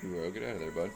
Zero, get out of there, bud.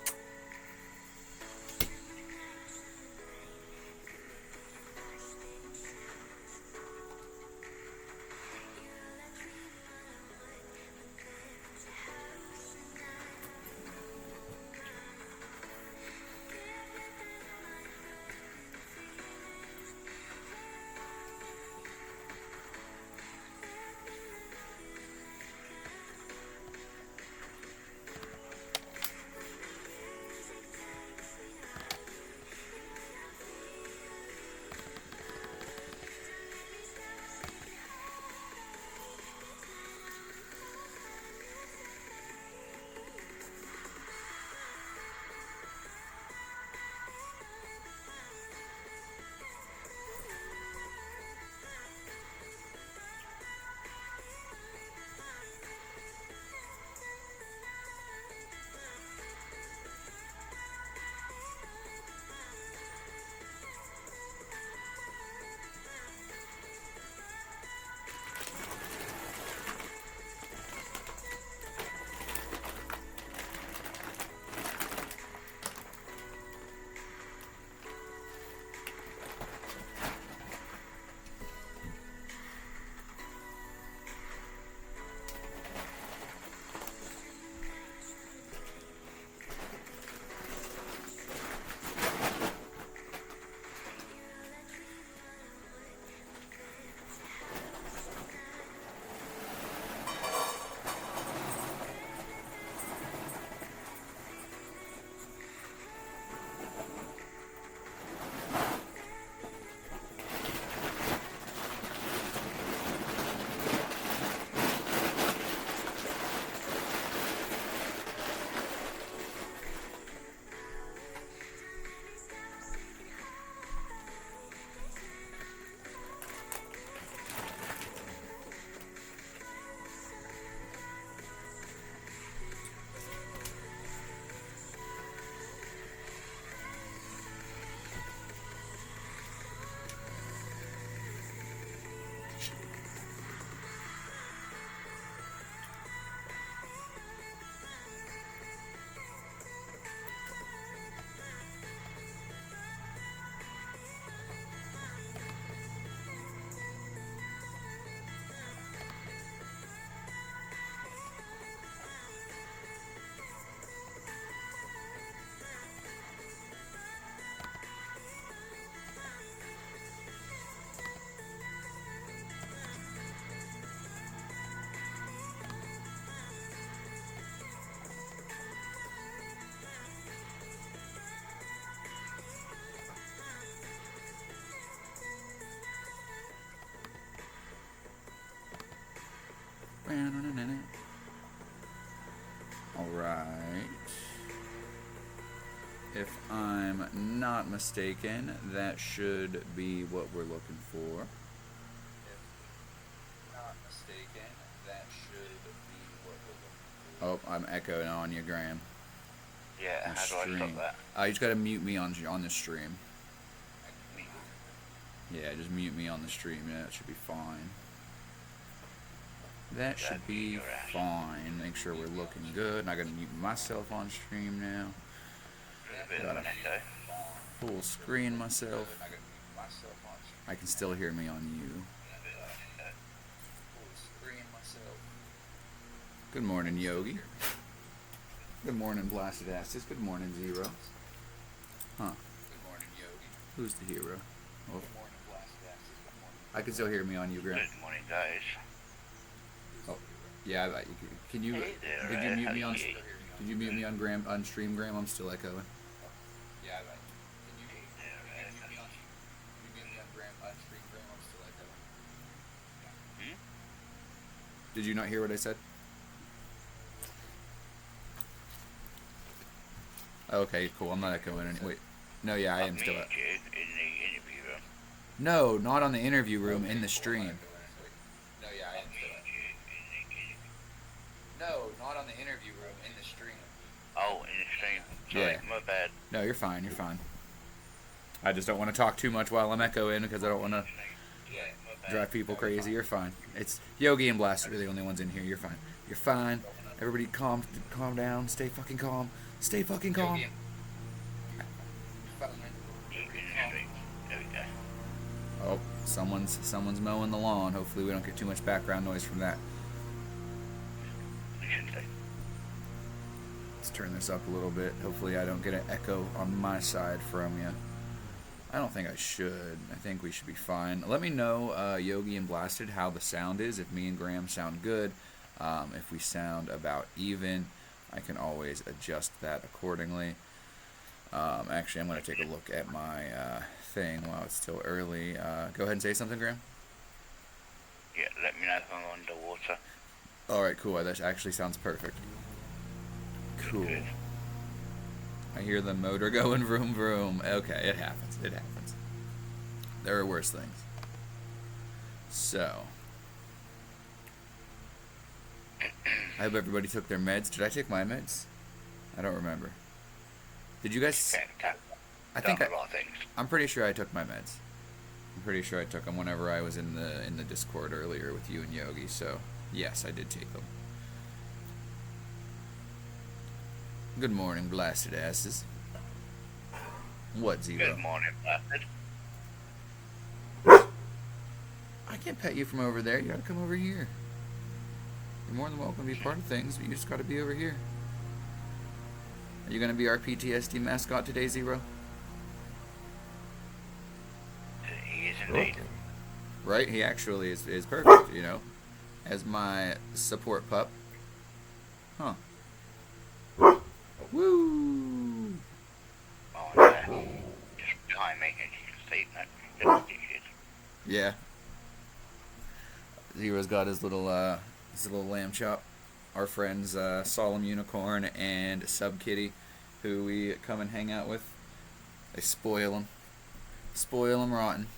Alright. If I'm not mistaken, that should be what we're looking for. If not mistaken, that should be what we're looking for. Oh, I'm echoing on you, Graham. Yeah, how do I stop that? You just gotta mute me on the stream. Yeah, just mute me on the stream. Yeah, that should be fine. That should be fine. Make sure we're looking good. And I gotta mute myself on stream now. Gotta full screen myself. I can still hear me on you. Good morning, Yogi. Good morning, Blasted Asses. Good morning, Zero. Huh. Good morning, Yogi. Who's the hero? Oh. I can still hear me on you, Graham. Good morning, guys. Oh, yeah. Can you? Hey there, did you mute me on? you? Did you mute me on Graham on stream, Graham? I'm still echoing. Yeah. Can you mute me on Graham on stream, Graham? I'm still echoing. Did you not hear what I said? Okay, cool. I'm not echoing. Wait. No, yeah, I am still. In the interview room. No, not on the interview room. In the stream. No, yeah, I am still. No, not on the interview room. In the stream. Oh, in the stream. Sorry, Yeah. my bad. No, you're fine. You're fine. I just don't want to talk too much while I'm echoing because I don't want to drive people crazy. You're fine. It's Yogi and Blaster are the only ones in here. You're fine. You're fine. Everybody calm down. Stay fucking calm. Stay fucking calm. There we go. Oh, someone's mowing the lawn. Hopefully we don't get too much background noise from that. We shouldn't do. Let's turn this up a little bit. Hopefully I don't get an echo on my side from you. I don't think I should. I think we should be fine. Let me know, Yogi and Blasted, how the sound is. If me and Graham sound good, if we sound about even, I can always adjust that accordingly. Actually, I'm going to take a look at my thing while it's still early. Go ahead and say something, Graham. Yeah, let me know if I'm underwater. Alright, cool. That actually sounds perfect. Cool. Good. I hear the motor going vroom vroom. Okay, it happens. It happens. There are worse things. So, I hope everybody took their meds. Did I take my meds? I don't remember. Did you guys? I think a lot of things. I'm pretty sure I took my meds. I'm pretty sure I took them whenever I was in the Discord earlier with you and Yogi. So yes, I did take them. Good morning, blasted asses. What, Zero? Good morning, Blasted. I can't pet you from over there. You gotta come over here. You're more than welcome to be part of things, but you just gotta be over here. Are you gonna be our PTSD mascot today, Zero? He is indeed. Right? He actually is perfect, you know, as my support pup. Huh. Woo! Oh, there. Just behind me, and you can see that. Just shit. Yeah. Zero's got his little lamb chop. Our friends Solemn Unicorn and Sub Kitty, who we come and hang out with. They spoil him rotten.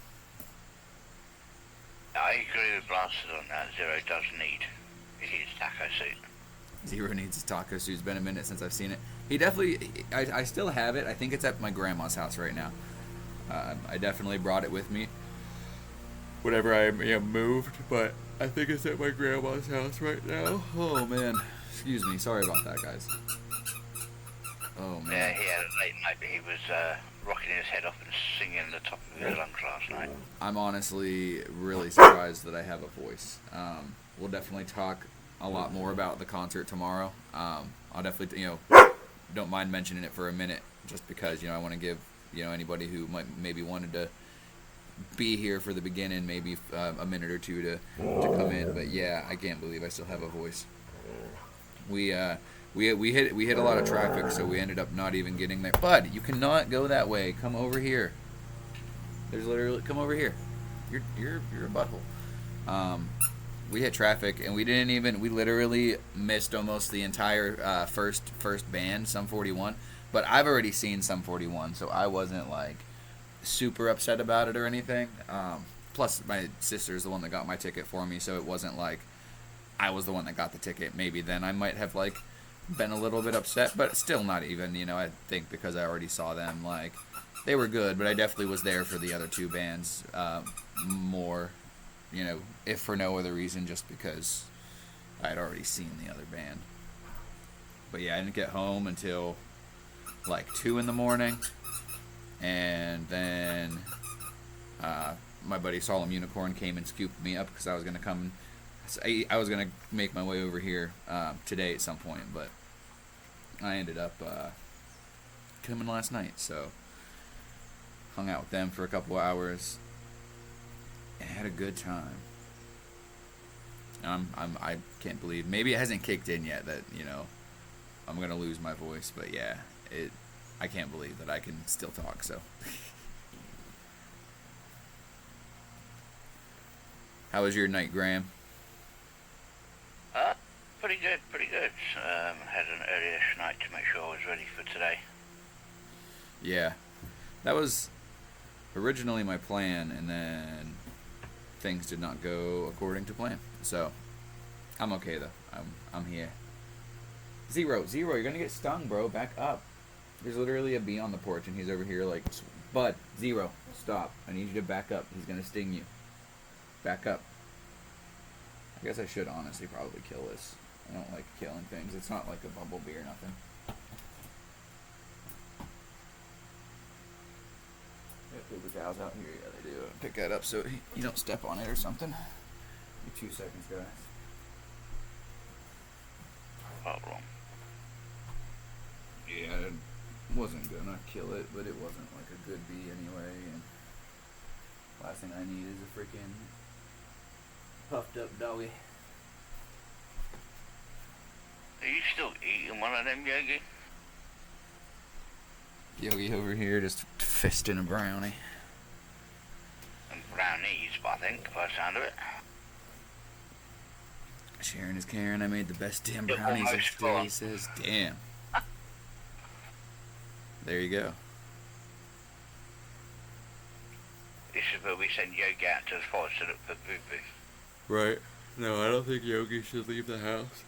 I agree with Blasted on that. Zero does need his taco suit. Zero needs his taco suit. It's been a minute since I've seen it. He definitely, I still have it. I think it's at my grandma's house right now. I definitely brought it with me whenever I moved, but I think it's at my grandma's house right now. Oh man, excuse me. Sorry about that, guys. Oh man. Yeah, he had a late night, but he was rocking his head up and singing at the top of his lungs last night. I'm honestly really surprised that I have a voice. We'll definitely talk a lot more about the concert tomorrow. I'll definitely, don't mind mentioning it for a minute, just because I want to give anybody who might maybe wanted to be here for the beginning maybe a minute or two to come in. But yeah, I can't believe I still have a voice. We hit a lot of traffic, so we ended up not even getting there. Bud, you cannot go that way. Come over here. There's literally come over here. You're a butthole. We hit traffic, and we literally missed almost the entire first band, Sum 41. But I've already seen Sum 41, so I wasn't like super upset about it or anything. Plus, my sister's the one that got my ticket for me, so it wasn't like I was the one that got the ticket. Maybe then I might have like been a little bit upset, but still not even. I think because I already saw them, like they were good, but I definitely was there for the other two bands more. If for no other reason, just because I had already seen the other band. But yeah, I didn't get home until like 2 in the morning, and then my buddy Solemn Unicorn came and scooped me up because I was gonna come. I was gonna make my way over here today at some point, but I ended up coming last night, so hung out with them for a couple hours. And had a good time. I can't believe, maybe it hasn't kicked in yet that I'm gonna lose my voice, but yeah, I can't believe that I can still talk. So, how was your night, Graham? Pretty good. Had an early-ish night to make sure I was ready for today. Yeah, that was originally my plan, and then things did not go according to plan. So I'm okay though. I'm here. Zero, you're gonna get stung, bro. Back up. There's literally a bee on the porch, and he's over here like, Bud, Zero, stop. I need you to back up. He's gonna sting you. Back up. I guess I should honestly probably kill this. I don't like killing things. It's not like a bumblebee or nothing. Paper towels out here. Yeah, they do. Pick that up so you don't step on it or something. Give me 2 seconds, guys. Problem. Yeah, I wasn't gonna kill it, but it wasn't like a good bee anyway. And last thing I need is a freaking puffed up doggy. Are you still eating one of them, Yogi? Yogi over here just fisting a brownie. And brownies, I think, by the sound of it. Sharon is caring. I made the best damn You're brownies almost yesterday. full. He says, damn. There you go. This is where we send Yogi out to the forest to look for boo-boo. Right. No, I don't think Yogi should leave the house.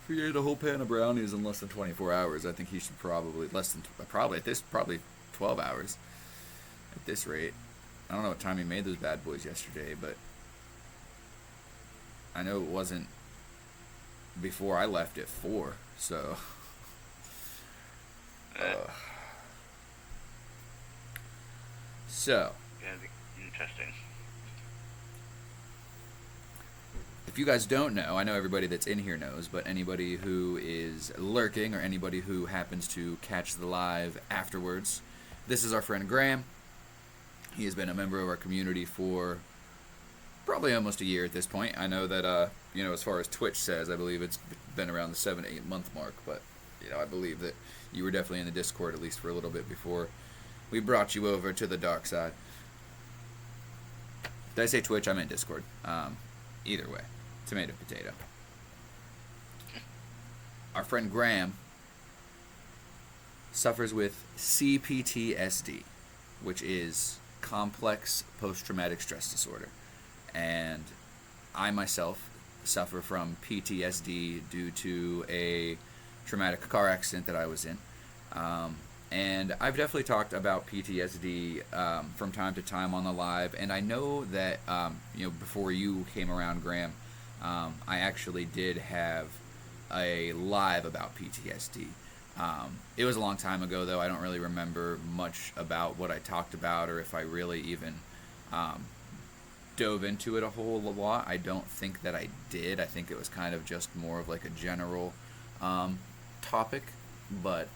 If he ate a whole pan of brownies in less than 24 hours, I think he should probably, probably 12 hours at this rate. I don't know what time he made those bad boys yesterday, but I know it wasn't before I left at 4, so. So. Yeah, interesting. If you guys don't know, I know everybody that's in here knows, but anybody who is lurking or anybody who happens to catch the live afterwards, this is our friend Graham. He has been a member of our community for probably almost a year at this point. I know that, as far as Twitch says, I believe it's been around the 7 to 8 month mark, but, I believe that you were definitely in the Discord at least for a little bit before we brought you over to the dark side. Did I say Twitch? I meant Discord. Either way. Tomato, potato. Our friend Graham suffers with CPTSD, which is complex post-traumatic stress disorder. And I myself suffer from PTSD due to a traumatic car accident that I was in. And I've definitely talked about PTSD from time to time on the live. And I know that, before you came around, Graham, I actually did have a live about PTSD. It was a long time ago, though. I don't really remember much about what I talked about or if I really even dove into it a whole lot. I don't think that I did. I think it was kind of just more of like a general topic. But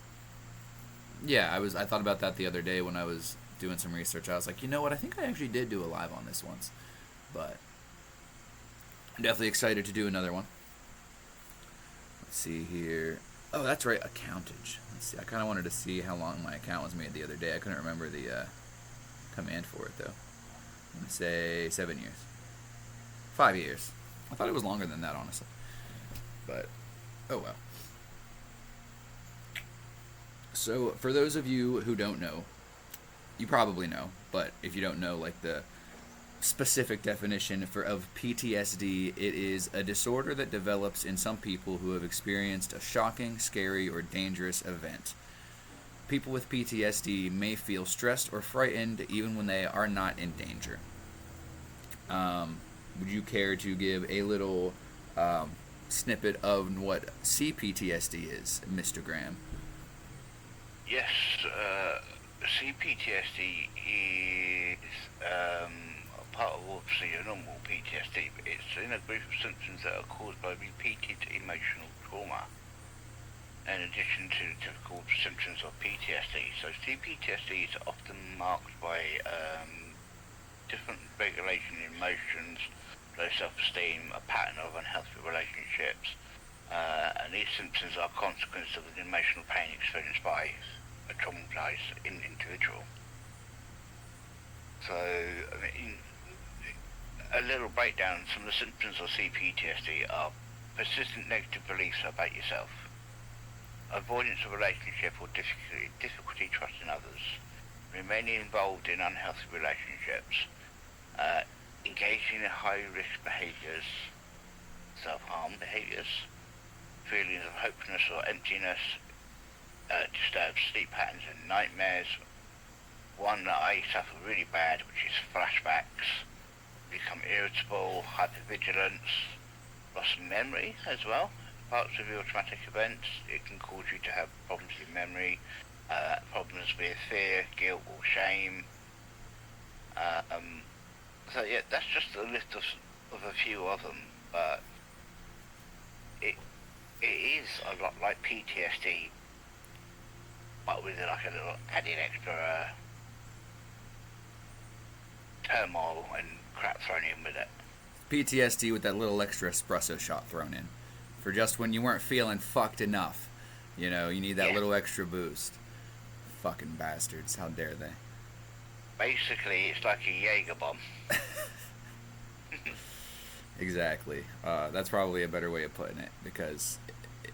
yeah, I thought about that the other day when I was doing some research. I was like, you know what? I think I actually did do a live on this once. But I'm definitely excited to do another one. Let's see here. Oh, that's right, accountage. Let's see. I kind of wanted to see how long my account was made the other day. I couldn't remember the command for it, though. I'm going to say 7 years. 5 years. I thought it was longer than that, honestly. But, oh well. So, for those of you who don't know, you probably know, but if you don't know, like, the specific definition of PTSD, it is a disorder that develops in some people who have experienced a shocking, scary, or dangerous event. People with PTSD may feel stressed or frightened even when they are not in danger. Would you care to give a little snippet of what CPTSD is, Mr. Graham? Yes, CPTSD is part of obviously a normal PTSD, but it's in a group of symptoms that are caused by repeated emotional trauma, in addition to the typical symptoms of PTSD. So CPTSD is often marked by different regulation in emotions, low self-esteem, a pattern of unhealthy relationships, and these symptoms are consequences of an emotional pain experienced by a traumatized individual. So, I mean, a little breakdown, some of the symptoms of CPTSD are persistent negative beliefs about yourself, avoidance of relationship or difficulty trusting others, remaining involved in unhealthy relationships, engaging in high-risk behaviours, self-harm behaviours, feelings of hopelessness or emptiness, disturbed sleep patterns and nightmares. One that I suffer really bad, which is flashbacks, become irritable, hypervigilance, loss of memory as well, parts of your traumatic events. It can cause you to have problems with memory, problems with fear, guilt, or shame. So yeah, that's just a list of a few of them, but it is a lot like PTSD, but with like a little added extra turmoil and crap thrown in with it. PTSD with that little extra espresso shot thrown in, for just when you weren't feeling fucked enough. You know, you need that Yeah. little extra boost. Fucking bastards! How dare they? Basically, it's like a Jaeger bomb. Exactly. That's probably a better way of putting it, because it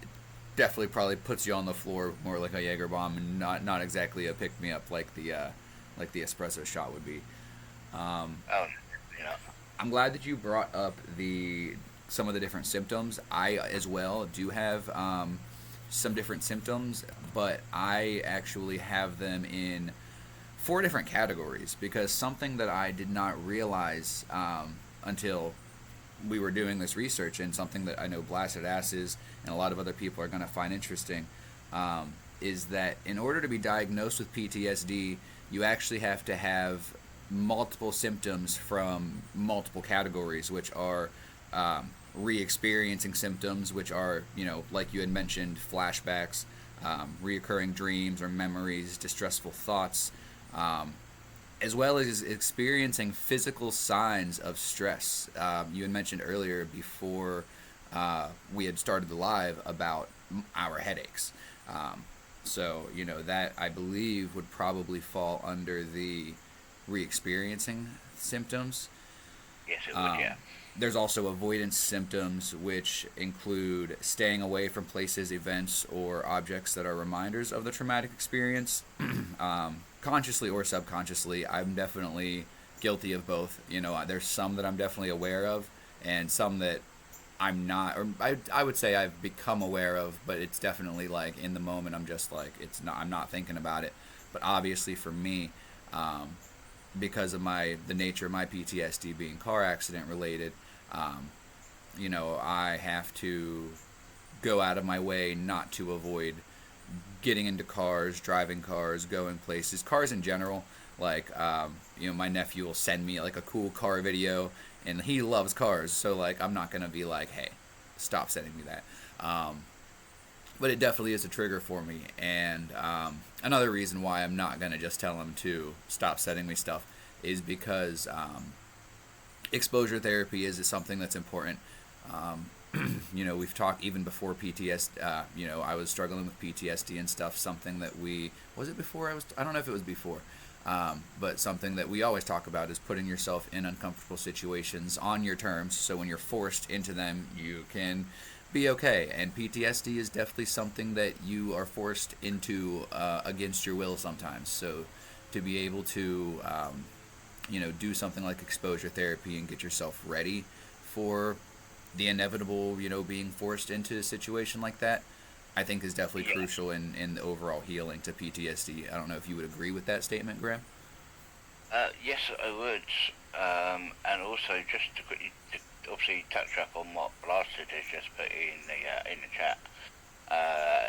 definitely probably puts you on the floor more like a Jaeger bomb, and not exactly a pick me up like the espresso shot would be. Um, Oh, you know. I'm glad that you brought up some of the different symptoms. I as well do have some different symptoms, but I actually have them in four different categories, because something that I did not realize until we were doing this research, and something that I know Blasted Asses and a lot of other people are going to find interesting, is that in order to be diagnosed with PTSD, you actually have to have multiple symptoms from multiple categories, which are re-experiencing symptoms, which are, you know, like you had mentioned, flashbacks, reoccurring dreams or memories, distressful thoughts, as well as experiencing physical signs of stress. You had mentioned earlier, before we had started the live, about our headaches. So, you know, that I believe would probably fall under the re-experiencing symptoms. Yes, it would, yeah. There's also avoidance symptoms, which include staying away from places, events, or objects that are reminders of the traumatic experience, consciously or subconsciously. I'm definitely guilty of both. You know, there's some that I'm definitely aware of, and some that I'm not, or I would say I've become aware of, but it's definitely like in the moment I'm just like, I'm not thinking about it. But obviously for me, because of the nature of my PTSD being car accident related, you know, I have to go out of my way not to avoid getting into cars, driving cars, going places, cars in general. Like, you know, my nephew will send me like a cool car video, and he loves cars, so like I'm not gonna be like, hey, stop sending me that. But it definitely is a trigger for me, and another reason why I'm not gonna just tell him to stop sending me stuff is because exposure therapy is something that's important. You know, we've talked even before PTSD. You know, I was struggling with PTSD and stuff. Something that was it before I don't know if it was before, but something that we always talk about is putting yourself in uncomfortable situations on your terms. So when you're forced into them, you can be okay. And PTSD is definitely something that you are forced into against your will sometimes. So to be able to you know, do something like exposure therapy and get yourself ready for the inevitable, you know, being forced into a situation like that, I think is definitely crucial in the overall healing to PTSD. I don't know if you would agree with that statement, Graham. Yes, I would. And also, just to quickly, obviously, touch up on what Blasted has just put in the chat.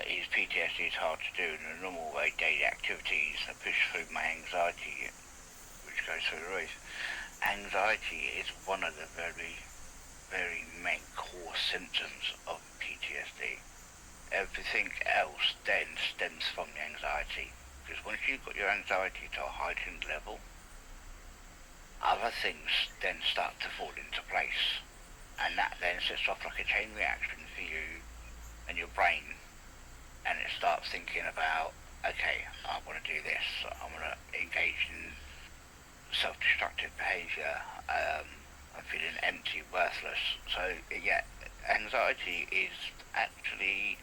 His PTSD is hard to do in a normal way. Daily activities that push through my anxiety, which goes through the roof. Anxiety is one of the very, very main core symptoms of PTSD. Everything else then stems from the anxiety. Because once you've got your anxiety to a heightened level, other things then start to fall into place. And that then sets off like a chain reaction for you and your brain. And it starts thinking about, okay, I want to do this. I want to engage in self-destructive behaviour. I'm feeling empty, worthless. So, yeah, anxiety is actually,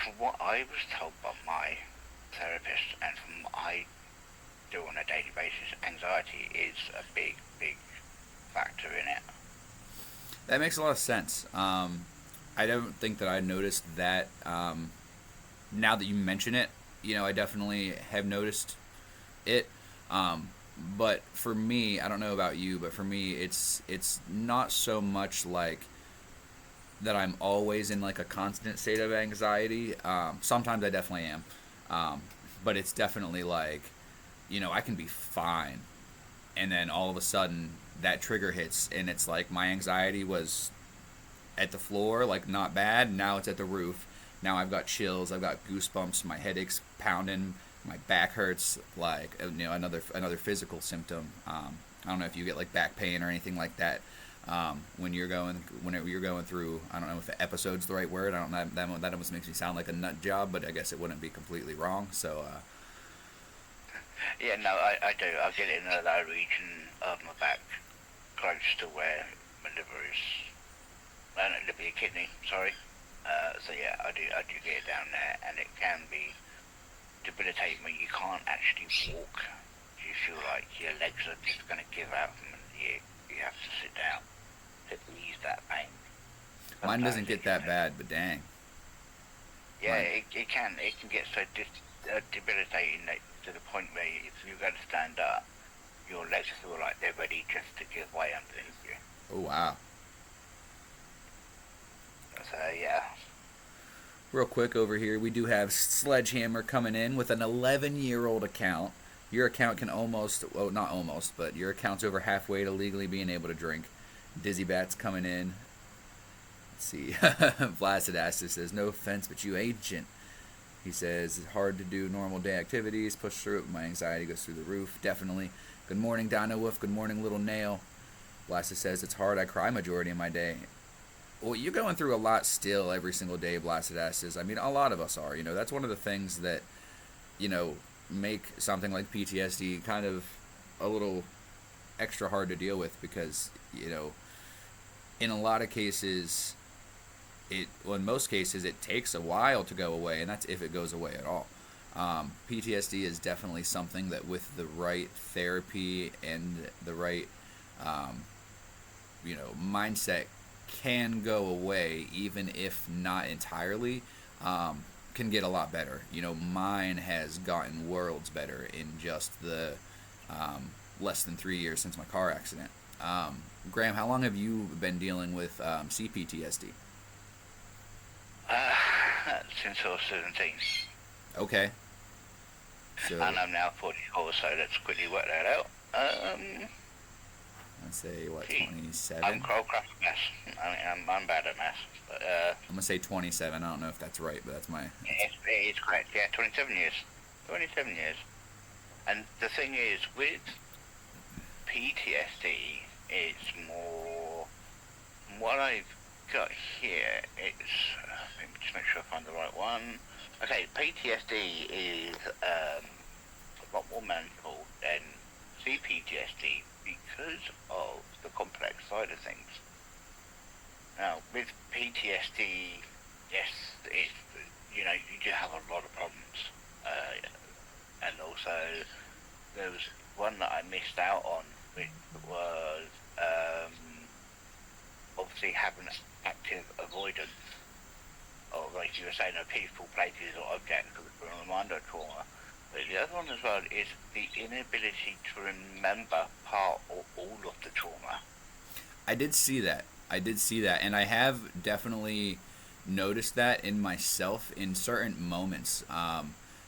from what I was told by my therapist and from what I do on a daily basis, anxiety is a big, big factor in it. That makes a lot of sense. I don't think that I noticed that. Now that you mention it, you know, I definitely have noticed it. But for me, I don't know about you, but for me, it's not so much like that I'm always in like a constant state of anxiety. Sometimes I definitely am, um, but it's definitely like, I can be fine, and then all of a sudden that trigger hits, and it's like my anxiety was at the floor, like not bad. Now it's at the roof. Now I've got chills. I've got goosebumps. My headache's pounding. My back hurts. Like another physical symptom. I don't know if you get like back pain or anything like that. Whenever you're going through, I don't know if episode's the right word. I don't know, that almost makes me sound like a nut job, but I guess it wouldn't be completely wrong. So Yeah, no, I do. I get it in the lower region of my back, close to where my liver is. Liver, your kidney, sorry. So yeah, I do get it down there, and it can be debilitating when you can't actually walk. You feel like your legs are just going to give out, and you have to sit down to ease that pain. mine Sometimes doesn't get that bad, but dang. yeah, Mine, it can get so debilitating that to the point where if you go to stand up, your legs feel like they're ready just to give way underneath you. oh wow. So yeah, Real quick over here, we do have Sledgehammer coming in with an 11-year-old account. Your account can almost, well, not almost, but your account's over halfway to legally being able to drink. Dizzy Bat's coming in. Let's see. Vlacidasis says, no offense, but you agent. He says, it's hard to do normal day activities, push through it, my anxiety goes through the roof, definitely. Good morning, Dino Wolf. Good morning, Little Nail. Blastus says, it's hard, I cry majority of my day. Well, you're going through a lot still every single day, Blasted Asses. I mean, a lot of us are. That's one of the things that, make something like PTSD kind of a little extra hard to deal with because, in a lot of cases, in most cases, it takes a while to go away, and that's if it goes away at all. PTSD is definitely something that with the right therapy and the right, mindset can go away, even if not entirely, can get a lot better. Mine has gotten worlds better in just the less than 3 years since my car accident. Graham, how long have you been dealing with CPTSD? since I was 17. Okay. So And I'm now 44, so let's quickly work that out. let's say what, Gee, 27? I'm crap at maths. I mean, I'm bad at maths, but I'm gonna say 27. I don't know if that's right, but that's my. it's correct. Yeah, 27 years. 27 years. And the thing is, with PTSD, it's more. What I've got here, let me just make sure I find the right one. Okay, PTSD is a lot more manageable than CPTSD because of the complex side of things. Now, with PTSD, yes, you do have a lot of problems. And also, there was one that I missed out on, which was obviously having active avoidance, or like you were saying, of people, places, or objects, from reminder trauma. But the other one as well is the inability to remember part or all of the trauma. I did see that. And I have definitely noticed that in myself in certain moments.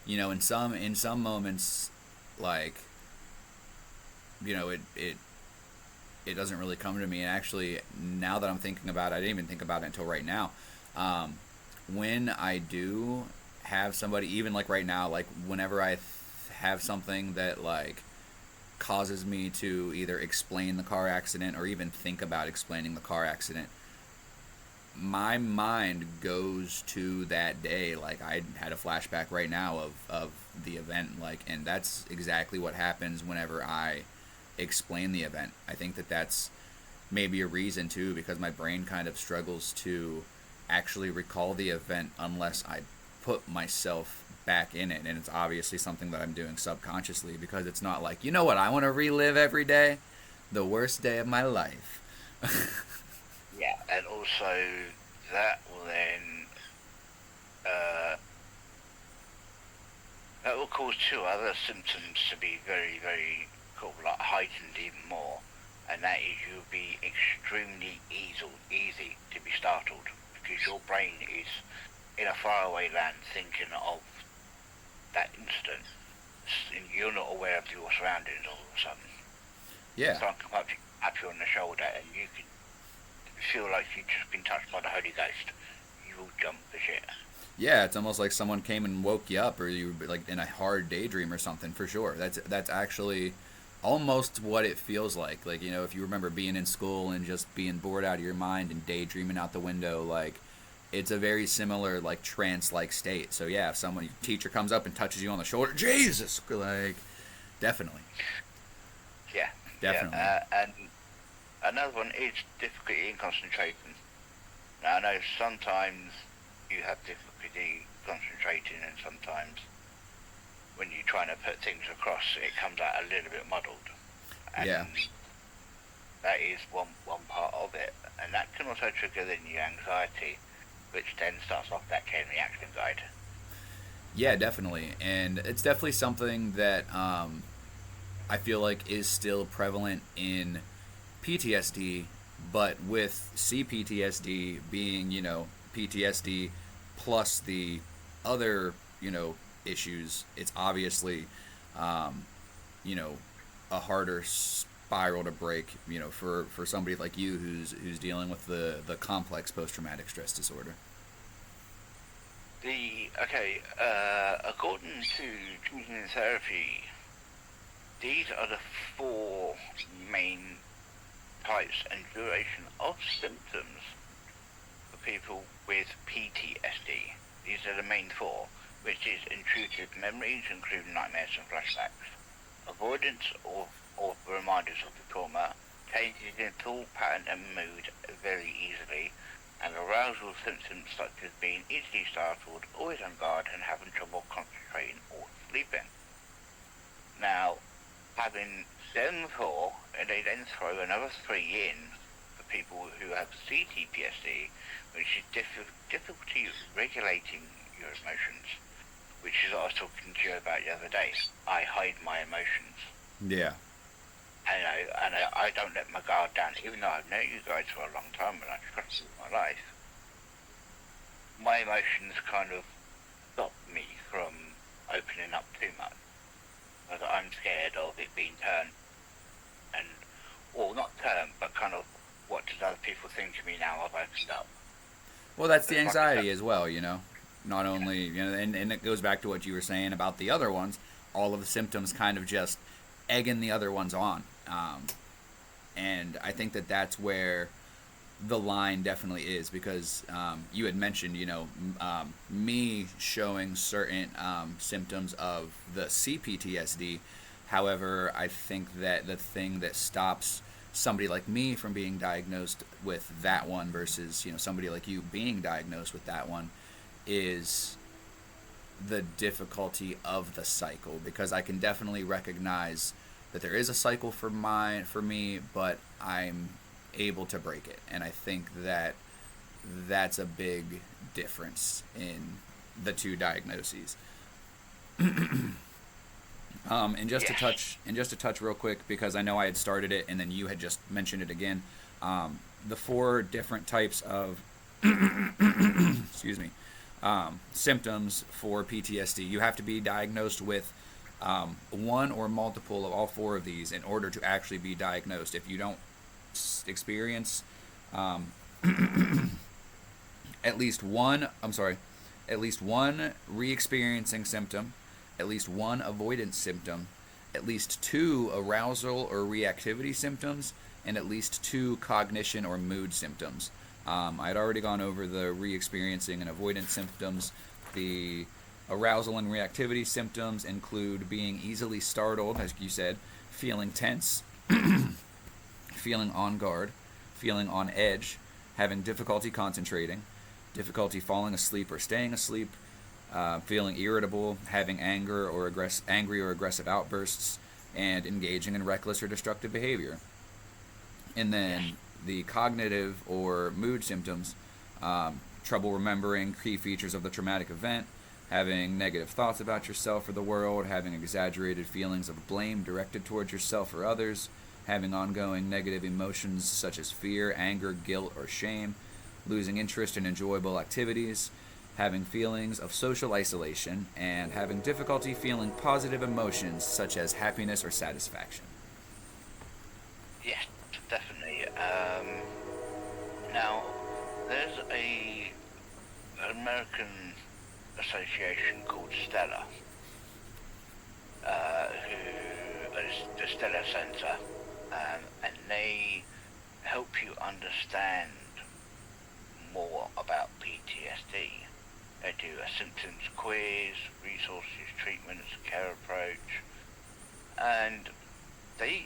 In some moments, like, it doesn't really come to me. And actually, now that I'm thinking about it, I didn't even think about it until right now. When I do have somebody, even like right now, like whenever I have something that like causes me to either explain the car accident or even think about explaining the car accident, my mind goes to that day. Like I had a flashback right now of the event, like, and that's exactly what happens whenever I explain the event. I think that that's maybe a reason too, because my brain kind of struggles to actually recall the event unless I put myself back in it, and it's obviously something that I'm doing subconsciously, because it's not like, what I want to relive every day, the worst day of my life. Yeah, and also that will then that will cause two other symptoms to be very, very like heightened even more. and that is you'll be extremely easy to be startled because your brain is in a faraway land thinking of that instant, and you're not aware of your surroundings all of a sudden. Yeah. Someone can tap you on the shoulder and you can feel like you've just been touched by the Holy Ghost. You will jump for shit. Yeah, it's almost like someone came and woke you up, or you were like in a hard daydream or something. For sure, that's actually almost what it feels like. Like, you know, if you remember being in school and just being bored out of your mind and daydreaming out the window, like it's a very similar like trance-like state. So yeah, if someone teacher comes up and touches you on the shoulder, Jesus, like definitely, Yeah. definitely, Yeah. And another one is difficulty in concentrating. Now I know sometimes you have difficulty concentrating, and sometimes when you're trying to put things across, it comes out a little bit muddled. And yeah. that is one part of it, and that can also trigger then your anxiety, which then starts off that chain reaction guide. Yeah, definitely, and it's definitely something that I feel like is still prevalent in PTSD, but with CPTSD being, you know, PTSD plus the other, you know, issues, it's obviously, you know, a harder spiral to break, you know, for somebody like you who's dealing with the complex post traumatic stress disorder. According to treatment therapy, these are the four main types and duration of symptoms for people with PTSD. These are the main four, which is intrusive memories, including nightmares and flashbacks, avoidance of reminders of the trauma, changes in thought pattern and mood very easily, and arousal symptoms such as being easily startled, always on guard, and having trouble concentrating or sleeping. Now, having them four, and they then throw another three in for people who have CPTSD, which is difficulty regulating your emotions, which is what I was talking to you about the other day. I hide my emotions. Yeah. And I don't let my guard down, even though I've known you guys for a long time and I trust you with my life. My emotions kind of stop me from opening up too much, because I'm scared of it being turned, and, well, not turned, but kind of, what does other people think of me now I've opened up? Well, that's the It's like anxiety as well, you know. Not only, you know, and it goes back to what you were saying about the other ones. All of the symptoms kind of just egging the other ones on. And I think that that's where the line definitely is, because you had mentioned, you know, me showing certain symptoms of the CPTSD. However, I think that the thing that stops somebody like me from being diagnosed with that one versus, you know, somebody like you being diagnosed with that one is the difficulty of the cycle, because I can definitely recognize that there is a cycle for me, but I'm able to break it, and I think that that's a big difference in the two diagnoses. And just to touch real quick, because I know I had started it and then you had just mentioned it again. The four different types of excuse me, symptoms for PTSD. You have to be diagnosed with one or multiple of all four of these in order to actually be diagnosed. If you don't experience at least one, at least one re-experiencing symptom, at least one avoidance symptom, at least two arousal or reactivity symptoms, and at least two cognition or mood symptoms. I had already gone over the re-experiencing and avoidance symptoms. The arousal and reactivity symptoms include being easily startled, as you said, feeling tense, feeling on guard, feeling on edge, having difficulty concentrating, difficulty falling asleep or staying asleep, feeling irritable, having angry or aggressive outbursts, and engaging in reckless or destructive behavior. And then the cognitive or mood symptoms, trouble remembering key features of the traumatic event, having negative thoughts about yourself or the world, having exaggerated feelings of blame directed towards yourself or others, having ongoing negative emotions such as fear, anger, guilt, or shame, losing interest in enjoyable activities, having feelings of social isolation, and having difficulty feeling positive emotions such as happiness or satisfaction. Yes, definitely. Now, there's an American association called Stella, who is the Stella Center, and they help you understand more about PTSD. They do a symptoms quiz, resources, treatments, care approach, and they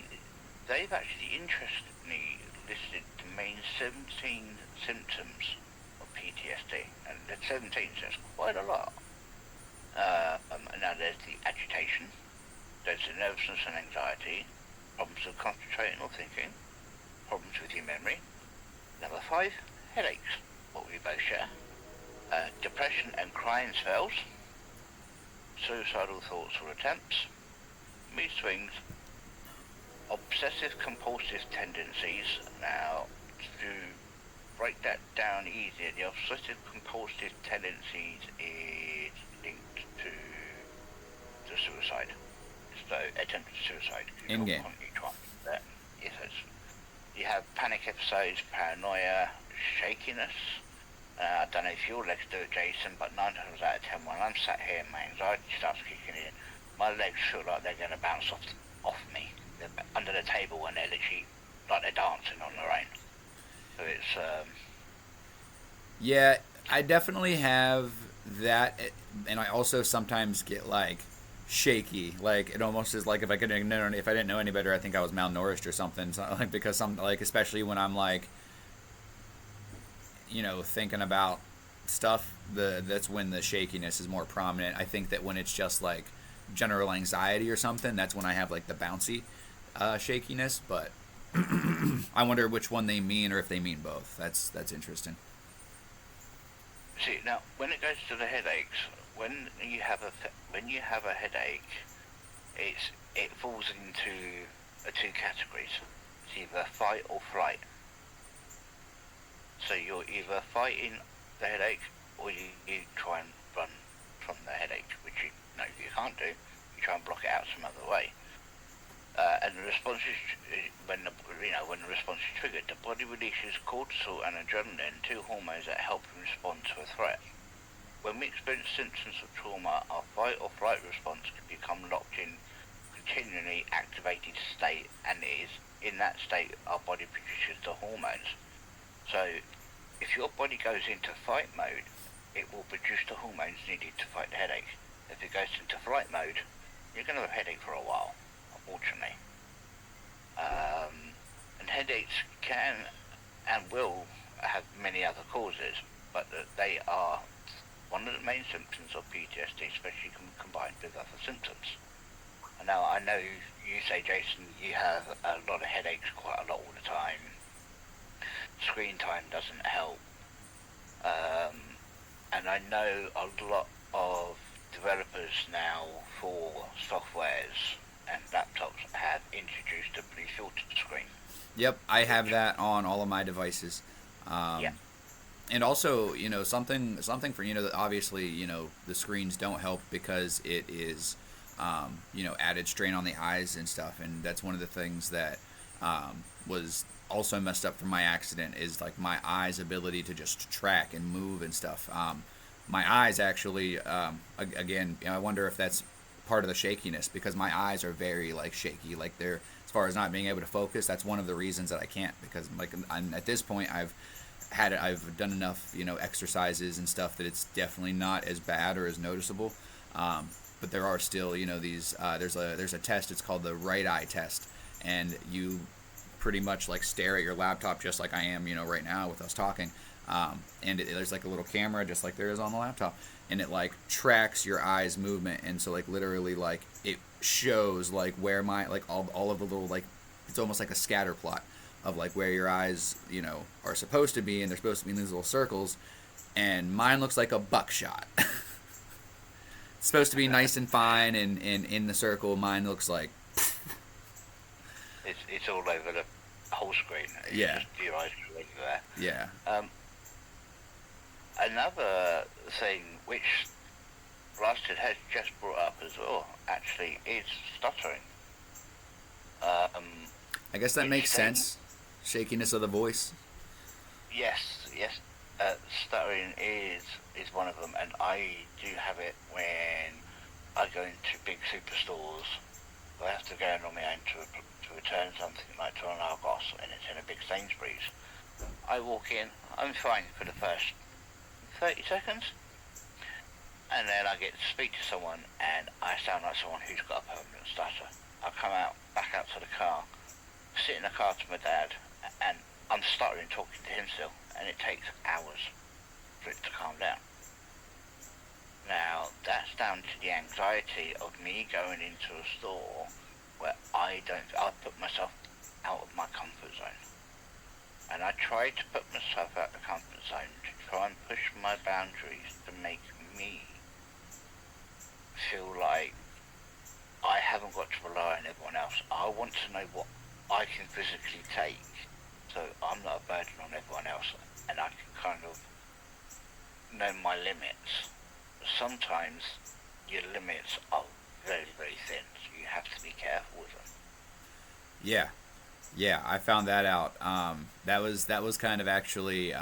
they've actually interestingly listed the main 17 symptoms of PTSD, and the 17 says quite a lot. Now there's the agitation, there's the nervousness and anxiety, problems with concentrating or thinking, problems with your memory. Number 5, headaches, what we both share. Depression and crying spells, suicidal thoughts or attempts, mood swings, obsessive compulsive tendencies. Now, to break that down easier, the obsessive compulsive tendencies is linked to suicide. So, attempted suicide. In game. On each one. Yes, you have panic episodes, paranoia, shakiness. I don't know if your legs do it, Jason, but 9 times out of 10, when I'm sat here and my anxiety starts kicking in, my legs feel like they're going to bounce off me. They're under the table and they're literally like they're dancing on their own. So it's Yeah, I definitely have that, and I also sometimes get like shaky. Like it almost is like if I didn't know any better, I think I was malnourished or something. So, like because some like especially when I'm like, thinking about stuff, that's when the shakiness is more prominent. I think that when it's just like general anxiety or something, that's when I have like the bouncy shakiness. But I wonder which one they mean or if they mean both. That's interesting. see now when it goes to the headaches, when you have a headache, it falls into two categories. It's either fight or flight. So you're either fighting the headache or you try and run from the headache, which you can't do. You try and block it out some other way. And the response is when the response is triggered, the body releases cortisol and adrenaline, two hormones that help you respond to a threat. When we experience symptoms of trauma, our fight or flight response can become locked in continually activated state, and it is in that state our body produces the hormones. So, if your body goes into fight mode, it will produce the hormones needed to fight the headache. If it goes into flight mode, you're going to have a headache for a while, unfortunately. And headaches can and will have many other causes, but they are one of the main symptoms of PTSD, especially combined with other symptoms. And now, I know you say, Jason, you have a lot of headaches quite a lot all the time. Screen time doesn't help, and I know a lot of developers now for softwares and laptops have introduced a blue filter screen. Yep, I have that on all of my devices. Yeah. And also, something for that obviously, the screens don't help because it is, added strain on the eyes and stuff, and that's one of the things that was also messed up from my accident is like my eyes' ability to just track and move and stuff. My eyes actually, again, I wonder if that's part of the shakiness because my eyes are very like shaky. Like they're as far as not being able to focus. That's one of the reasons that I can't because like I'm at this point I've done enough exercises and stuff that it's definitely not as bad or as noticeable. But there are still these there's a test. It's called the right eye test, and you pretty much like stare at your laptop just like I am, right now with us talking. And there's like a little camera just like there is on the laptop, and it like tracks your eyes movement, and so like literally like it shows like where my like all of the little like it's almost like a scatter plot of like where your eyes are supposed to be, and they're supposed to be in these little circles, and mine looks like a buckshot. It's supposed to be nice and fine and in the circle. Mine looks like It's all over the whole screen. It's Yeah. just your eyes are over there. Yeah. Another thing which Blasted has just brought up as well, actually, is stuttering. I guess that Which makes they sense. Shakiness of the voice. Yes. Stuttering is one of them, and I do have it when I go into big superstores. I have to go in on my own to return something like to an Argos, and it's in a big Sainsbury's. I walk in, I'm fine for the first 30 seconds, and then I get to speak to someone, and I sound like someone who's got a permanent stutter. I come back out to the car, sit in the car to my dad, and I'm stuttering talking to him still, and it takes hours for it to calm down. Now, that's down to the anxiety of me going into a store where I put myself out of my comfort zone. And I try to put myself out of the comfort zone to try and push my boundaries to make me feel like I haven't got to rely on everyone else. I want to know what I can physically take, so I'm not a burden on everyone else, and I can kind of know my limits. Sometimes your limits are very, very thin, so you have to be careful with them. Yeah, I found that out. That was kind of actually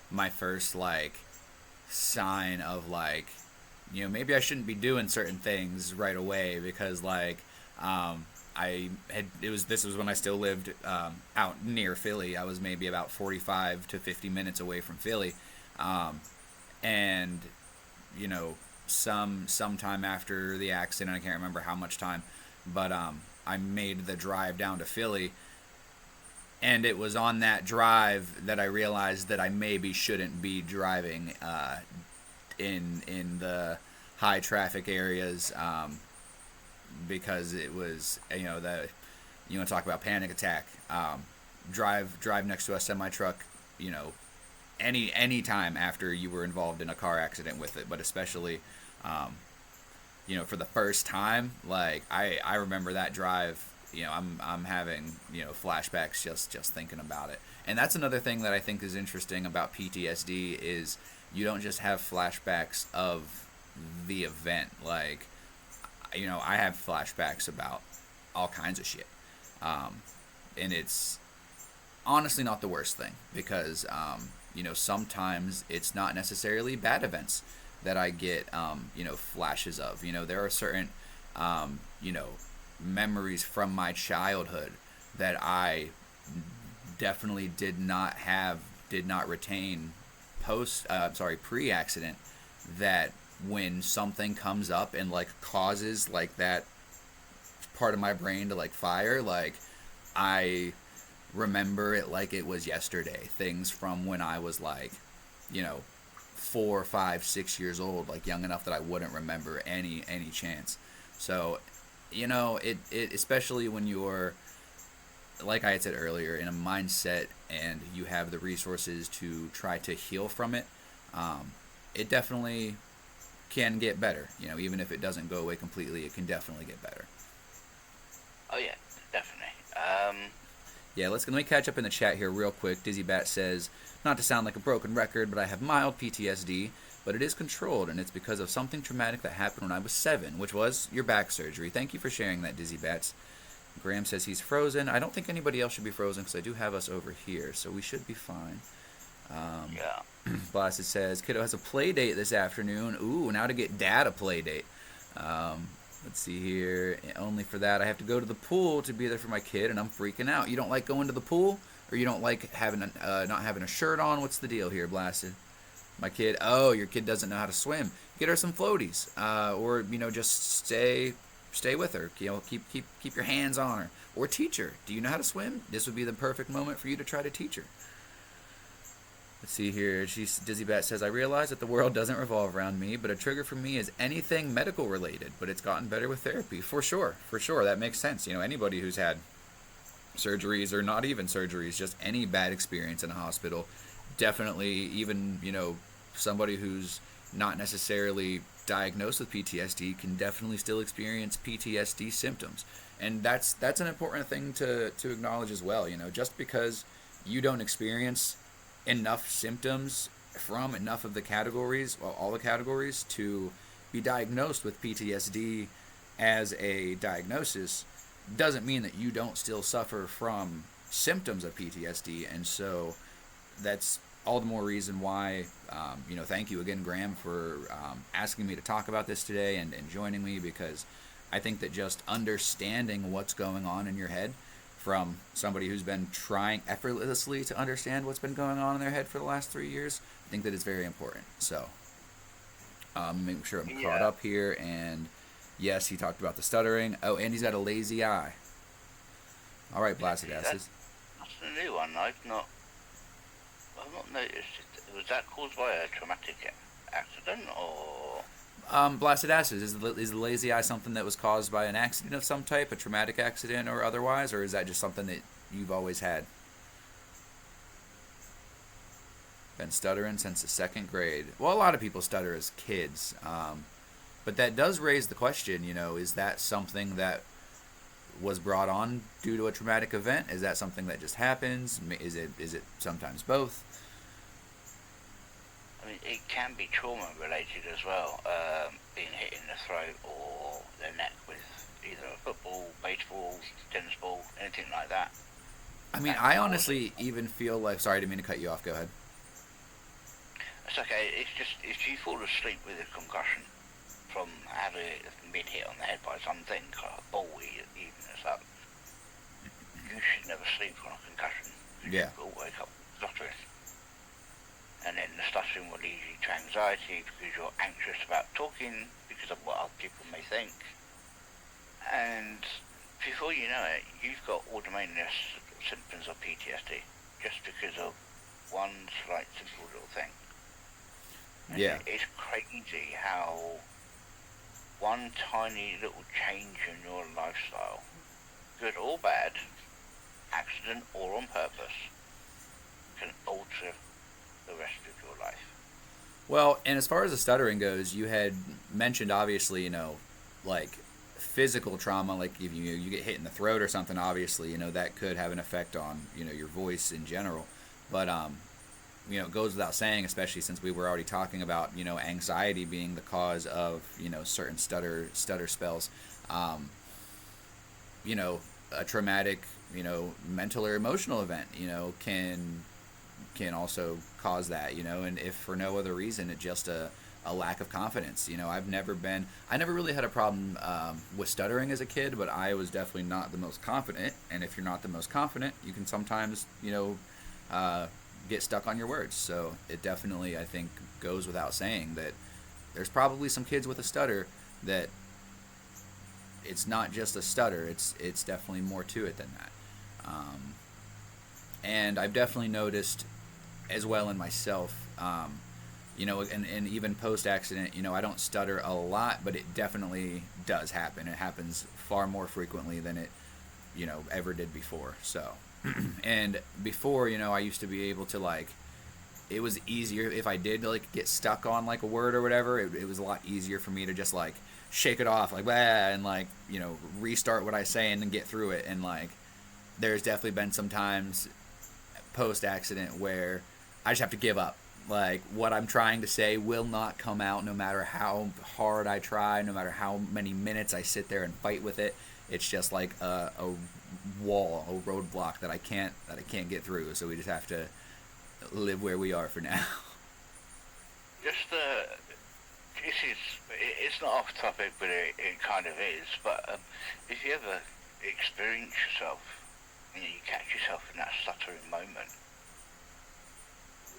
my first like sign of like, maybe I shouldn't be doing certain things right away because like I had this was when I still lived out near Philly. I was maybe about 45 to 50 minutes away from Philly, and you know sometime after the accident, I can't remember how much time, but I made the drive down to Philly, and it was on that drive that I realized that I maybe shouldn't be driving in the high traffic areas, because it was, that you want to talk about panic attack. Drive next to a semi truck, any time after you were involved in a car accident with it, but especially for the first time, like I remember that drive. I'm having flashbacks just thinking about it. And that's another thing that I think is interesting about PTSD is you don't just have flashbacks of the event. Like, I have flashbacks about all kinds of shit, and it's honestly not the worst thing because sometimes it's not necessarily bad events that I get flashes of. There are certain memories from my childhood that I definitely did not retain pre-accident, that when something comes up and like causes like that part of my brain to like fire, like I remember it like it was yesterday. Things from when I was like 4, 5, 6 years old, like young enough that I wouldn't remember any chance. So it especially when you're, like I had said earlier, in a mindset and you have the resources to try to heal from it, it definitely can get better. Even if it doesn't go away completely, it can definitely get better. Oh yeah, definitely. Yeah, let me catch up in the chat here real quick. Dizzy Bat says, not to sound like a broken record, but I have mild PTSD, but it is controlled, and it's because of something traumatic that happened when I was 7, which was your back surgery. Thank you for sharing that, Dizzy Bats. Graham says he's frozen. I don't think anybody else should be frozen because I do have us over here, so we should be fine. Yeah. Blasted says, kiddo has a play date this afternoon. Ooh, now to get dad a play date. Let's see here. Only for that, I have to go to the pool to be there for my kid, and I'm freaking out. You don't like going to the pool? Or you don't like having not having a shirt on? What's the deal here, Blasted? My kid, your kid doesn't know how to swim. Get her some floaties, or just stay with her. Keep your hands on her, or teach her. Do you know how to swim? This would be the perfect moment for you to try to teach her. Let's see here. Dizzy Bat says, I realize that the world doesn't revolve around me, but a trigger for me is anything medical related. But it's gotten better with therapy, for sure. That makes sense. Anybody who's had surgeries or not even surgeries, just any bad experience in a hospital, definitely, even somebody who's not necessarily diagnosed with PTSD can definitely still experience PTSD symptoms. And that's an important thing to acknowledge as well. Just because you don't experience enough symptoms from enough of the categories, well, all the categories, to be diagnosed with PTSD as a diagnosis, doesn't mean that you don't still suffer from symptoms of PTSD. And so that's all the more reason why, thank you again, Graham, for asking me to talk about this today and joining me, because I think that just understanding what's going on in your head from somebody who's been trying effortlessly to understand what's been going on in their head for the last 3 years, I think that it's very important. So, making sure I'm caught up here. And yes, he talked about the stuttering. Oh, and he's got a lazy eye. All right, Blasted Asses. That's a new one. I've not noticed it. Was that caused by a traumatic accident, or? Blasted Asses, is the lazy eye something that was caused by an accident of some type, a traumatic accident or otherwise, or is that just something that you've always had? Been stuttering since the 2nd grade. Well, a lot of people stutter as kids, but that does raise the question, is that something that was brought on due to a traumatic event? Is that something that just happens? Is it sometimes both? I mean, it can be trauma related as well, being hit in the throat or the neck with either a football, baseball, tennis ball, anything like that. I mean, I honestly even feel like, sorry, I didn't mean to cut you off, go ahead. It's okay, it's just, if you fall asleep with a concussion from having been hit on the head by something, a ball even as that, you should never sleep on a concussion. Yeah. You'll wake up stuttering. And then the stuttering will lead you to anxiety because you're anxious about talking because of what other people may think. And before you know it, you've got all the main symptoms of PTSD just because of one slight simple little thing. And yeah. It's crazy how one tiny little change in your lifestyle, good or bad, accident or on purpose, can alter the rest of your life. Well, and as far as the stuttering goes, you had mentioned, obviously, like physical trauma, like if you get hit in the throat or something, obviously, that could have an effect on, your voice in general. But, it goes without saying, especially since we were already talking about, anxiety being the cause of, certain stutter spells. A traumatic, mental or emotional event, can also cause that, and if for no other reason, it's just a lack of confidence. I never really had a problem with stuttering as a kid, but I was definitely not the most confident. And if you're not the most confident, you can sometimes, get stuck on your words. So it definitely, I think, goes without saying that there's probably some kids with a stutter that it's not just a stutter. It's definitely more to it than that. And I've definitely noticed as well in myself, and even post-accident, I don't stutter a lot, but it definitely does happen. It happens far more frequently than it, ever did before. So, and before, I used to be able to, it was easier if I did, get stuck on, a word or whatever, it was a lot easier for me to just, shake it off, blah, and, restart what I say and then get through it. And, there's definitely been some times post-accident where I just have to give up. What I'm trying to say will not come out no matter how hard I try, no matter how many minutes I sit there and fight with it. It's just like a wall, a roadblock that I can't get through. So we just have to live where we are for now. It's not off topic, but it kind of is. But if you ever experience yourself, you catch yourself in that stuttering moment,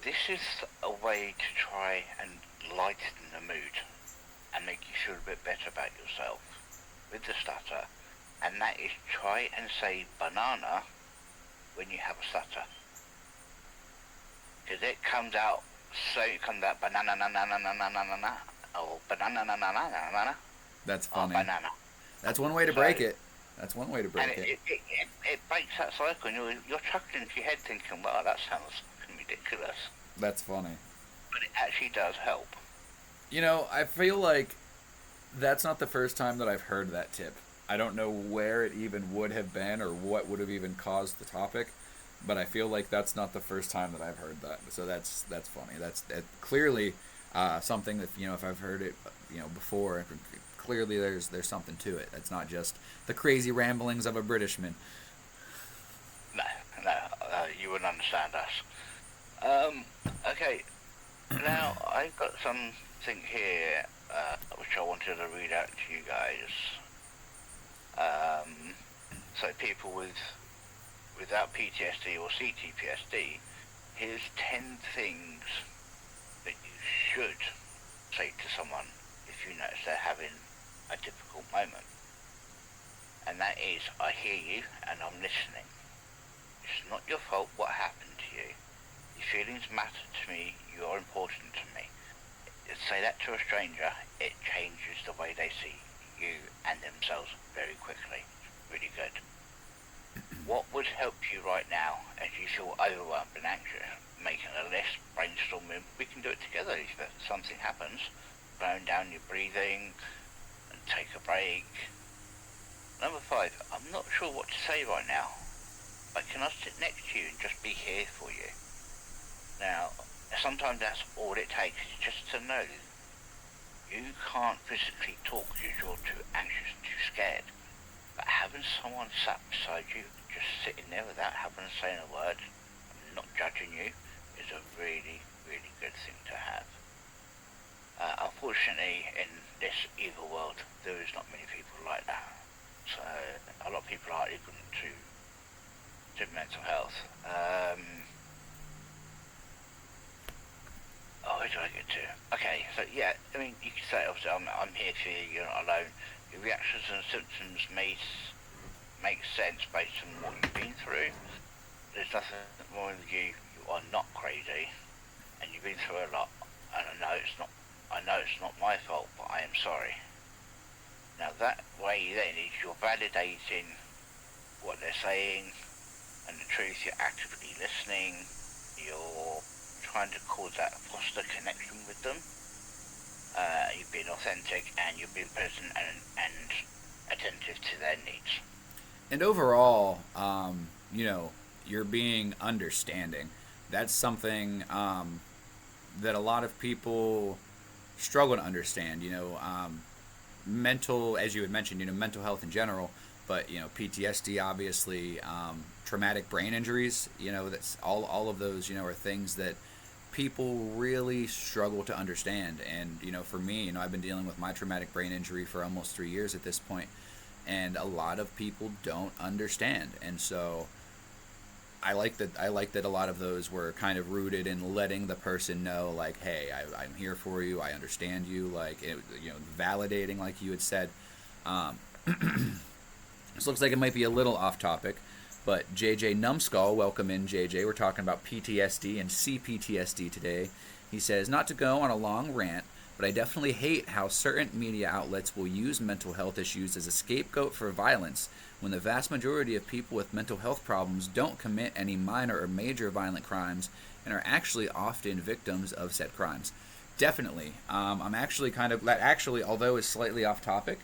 this is a way to try and lighten the mood and make you feel a bit better about yourself with the stutter, and that is try and say banana when you have a stutter. Because it comes out banana na na na na na na na, or banana na na na na na. That's funny. Banana. That's one way to break it. That's one way to break it. It breaks that cycle, and you're chuckling into your head thinking, wow, that sounds ridiculous. That's funny. But it actually does help. I feel like that's not the first time that I've heard that tip. I don't know where it even would have been or what would have even caused the topic, but I feel like that's not the first time that I've heard that. So that's funny. That's clearly something that if I've heard it before, clearly there's something to it. It's not just the crazy ramblings of a Britishman. No, no, you wouldn't understand us. Okay, now I've got something here which I wanted to read out to you guys. So people without PTSD or CPTSD, here's 10 things that you should say to someone if you notice they're having a difficult moment. And that is, I hear you and I'm listening. It's not your fault what happened to you. Your feelings matter to me, you are important to me. Say that to a stranger, it changes the way they see you and themselves very quickly. Really good. What would help you right now as you feel overwhelmed and anxious? Making a list, brainstorming, we can do it together if something happens. Slowing down your breathing and take a break. Number 5, I'm not sure what to say right now. But can I sit next to you and just be here for you? Now, sometimes that's all it takes, just to know you can't physically talk because you're too anxious, too scared. But having someone sat beside you, just sitting there without having to say a word, and not judging you, is a really, really good thing to have. Unfortunately, in this evil world, there is not many people like that. So, a lot of people are ignorant to mental health. Where do I get to? Okay, so yeah, I mean, you can say, obviously, I'm here for you, you're not alone. Your reactions and symptoms may make sense based on what you've been through. There's nothing wrong with you. You are not crazy, and you've been through a lot. And I know it's not my fault, but I am sorry. Now that way then is you're validating what they're saying and the truth. You're actively listening. You're trying to cause that foster connection with them. You've been authentic and you've been present and attentive to their needs. And overall, you're being understanding. That's something that a lot of people struggle to understand. Mental, as you had mentioned, mental health in general, but PTSD, obviously, traumatic brain injuries. That's all of those. Are things that people really struggle to understand. And for me, I've been dealing with my traumatic brain injury for almost 3 years at this point, and a lot of people don't understand. And so I like that a lot of those were kind of rooted in letting the person know, like, hey, I'm here for you, I understand you, like, validating, like you had said. This looks like it might be a little off topic, but JJ Numbskull, welcome in, JJ. We're talking about PTSD and CPTSD today. He says, not to go on a long rant, but I definitely hate how certain media outlets will use mental health issues as a scapegoat for violence, when the vast majority of people with mental health problems don't commit any minor or major violent crimes and are actually often victims of said crimes. Definitely. I'm actually although it's slightly off topic,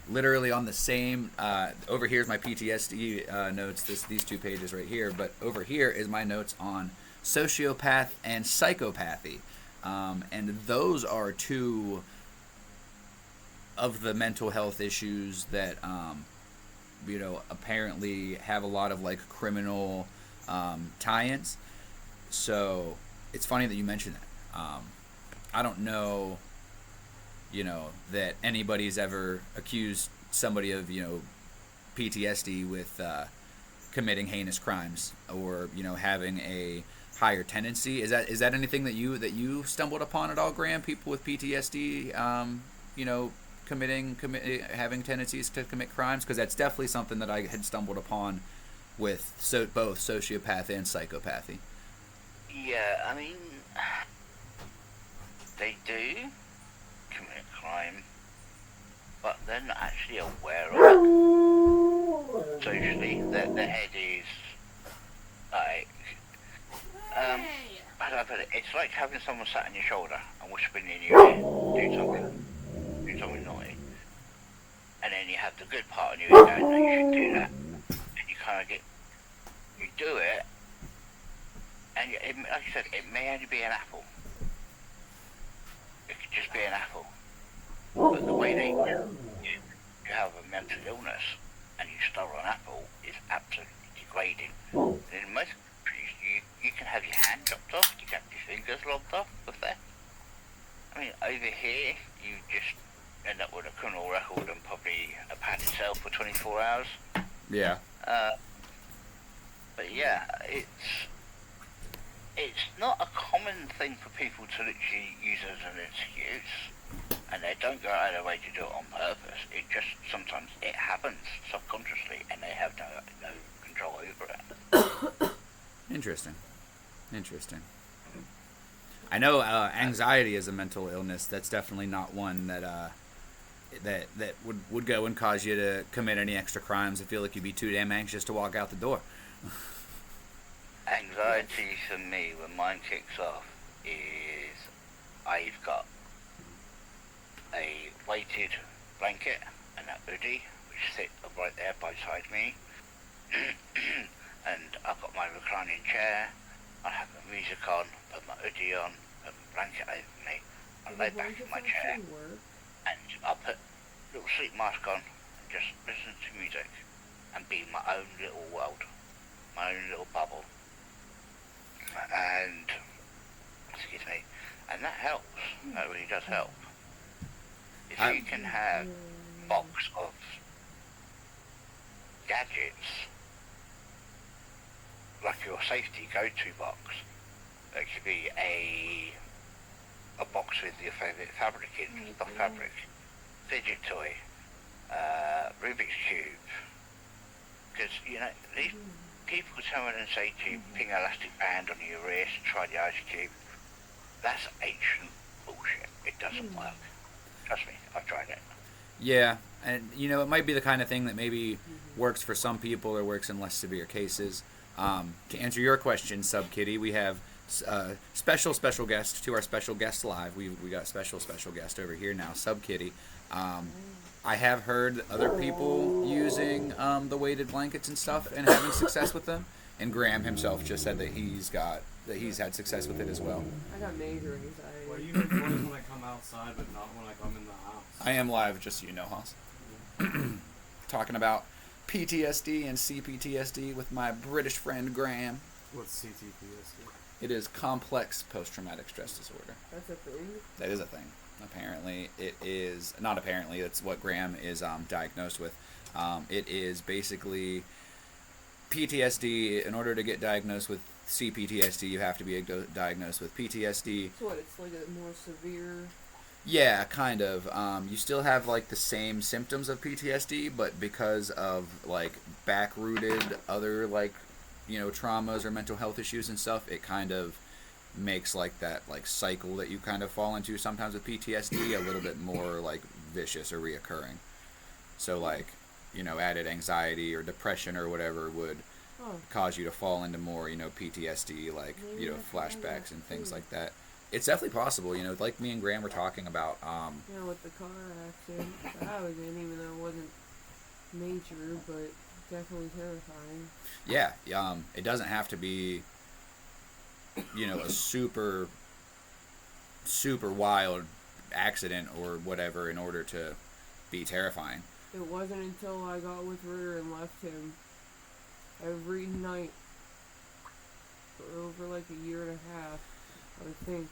literally on the same, over here is my PTSD notes, these 2 pages right here, but over here is my notes on sociopath and psychopathy. And those are 2 of the mental health issues that, apparently have a lot of like criminal tie-ins. So it's funny that you mentioned that. I don't know, that anybody's ever accused somebody of, PTSD with committing heinous crimes or, having a higher tendency. Is that anything that you stumbled upon at all, Graham? People with PTSD, having tendencies to commit crimes, because that's definitely something that I had stumbled upon with both sociopathy and psychopathy. Yeah, I mean, they do commit crime, but they're not actually aware of it. Socially, their head is like, hello, I put it? It's like having someone sat on your shoulder and whispering in your ear, do something naughty. And then you have the good part of you going, no, you should do that. And you kind of you do it, and like I said, it may only be an apple. It could just be an apple. But the way they you have a mental illness and you stole an apple is absolutely degrading. And in most countries, you can have your hand chopped off, you can have your fingers lopped off for theft. I mean, over here, you just end up with a criminal record and probably a padded cell for 24 hours. Yeah. But yeah, it's not a common thing for people to literally use as an excuse, and they don't go out of their way to do it on purpose. It just sometimes it happens subconsciously, and they have no control over it. Interesting. I know anxiety is a mental illness. That's definitely not one that that would go and cause you to commit any extra crimes. I feel like you'd be too damn anxious to walk out the door. Anxiety for me, when mine kicks off, is I've got a weighted blanket and a hoodie which sit right there beside me, and I've got my reclining chair. I have my music on, put my hoodie on, put my blanket over me. I lay back in my chair, and I put a little sleep mask on and just listen to music and be in my own little world, my own little bubble. And excuse me, and that helps. That really does help. If you can have a box of gadgets, like your safety go-to box, that could be a box with your favourite fabric in, stuffed fabric, fidget toy, Rubik's Cube, because these people come in and say to you, ping an elastic band on your wrist, try the ice cube. That's ancient bullshit. It doesn't work. Trust me, I've tried it. Yeah, and it might be the kind of thing that maybe works for some people or works in less severe cases. To answer your question, Sub Kitty, we have special guest to our special guest live. We got special guest over here now, Sub Kitty. I have heard other people using the weighted blankets and stuff and having success with them. And Graham himself just said that he's had success with it as well. I got major anxiety. Well, you make noise when I come outside, but not when I come in the house. I am live, just so you know, Haas. Talking about PTSD and CPTSD with my British friend Graham. What's CPTSD? It is complex post-traumatic stress disorder. That's a thing? That is a thing. Apparently, it is not. Apparently, that's what Graham is diagnosed with. It is basically PTSD. In order to get diagnosed with CPTSD, you have to be diagnosed with PTSD. So what? It's like a more severe. Yeah, kind of. You still have like the same symptoms of PTSD, but because of like back-rooted other traumas or mental health issues and stuff, it kind of makes like that like cycle that you kind of fall into sometimes with PTSD a little bit more like vicious or reoccurring. So like, added anxiety or depression or whatever would cause you to fall into more, PTSD, like, flashbacks and things like that. It's definitely possible, like me and Graham were talking about. With the car accident that I was in, even though it wasn't major, but definitely terrifying. Yeah, it doesn't have to be, a super wild accident or whatever in order to be terrifying. It wasn't until I got with Ritter and left him every night for over like a year and a half, I would think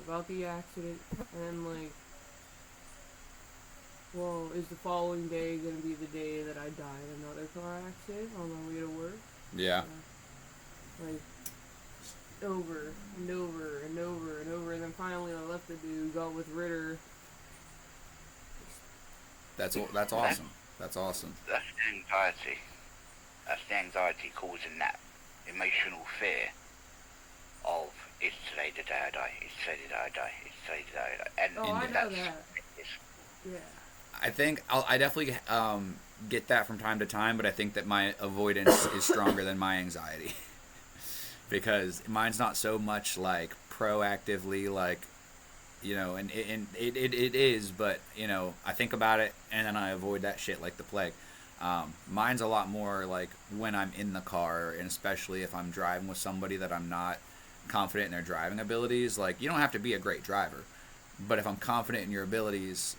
about the accident and is the following day going to be the day that I die in another car accident on my way to work? Yeah. Over and over and over and over, and then finally I left the dude, got with Ritter. That's awesome. That's awesome. That's anxiety. That's the anxiety causing that emotional fear of, it's today the day I die, it's today the day I die, it's today the day I die. And I know that. Yeah. I think I definitely get that from time to time, but I think that my avoidance is stronger than my anxiety. because mine's not so much like proactively like, you know, and it is, but you know, I think about it and then I avoid that shit like the plague. Mine's a lot more like when I'm in the car, and especially if I'm driving with somebody that I'm not confident in their driving abilities. Like, you don't have to be a great driver, but if I'm confident in your abilities,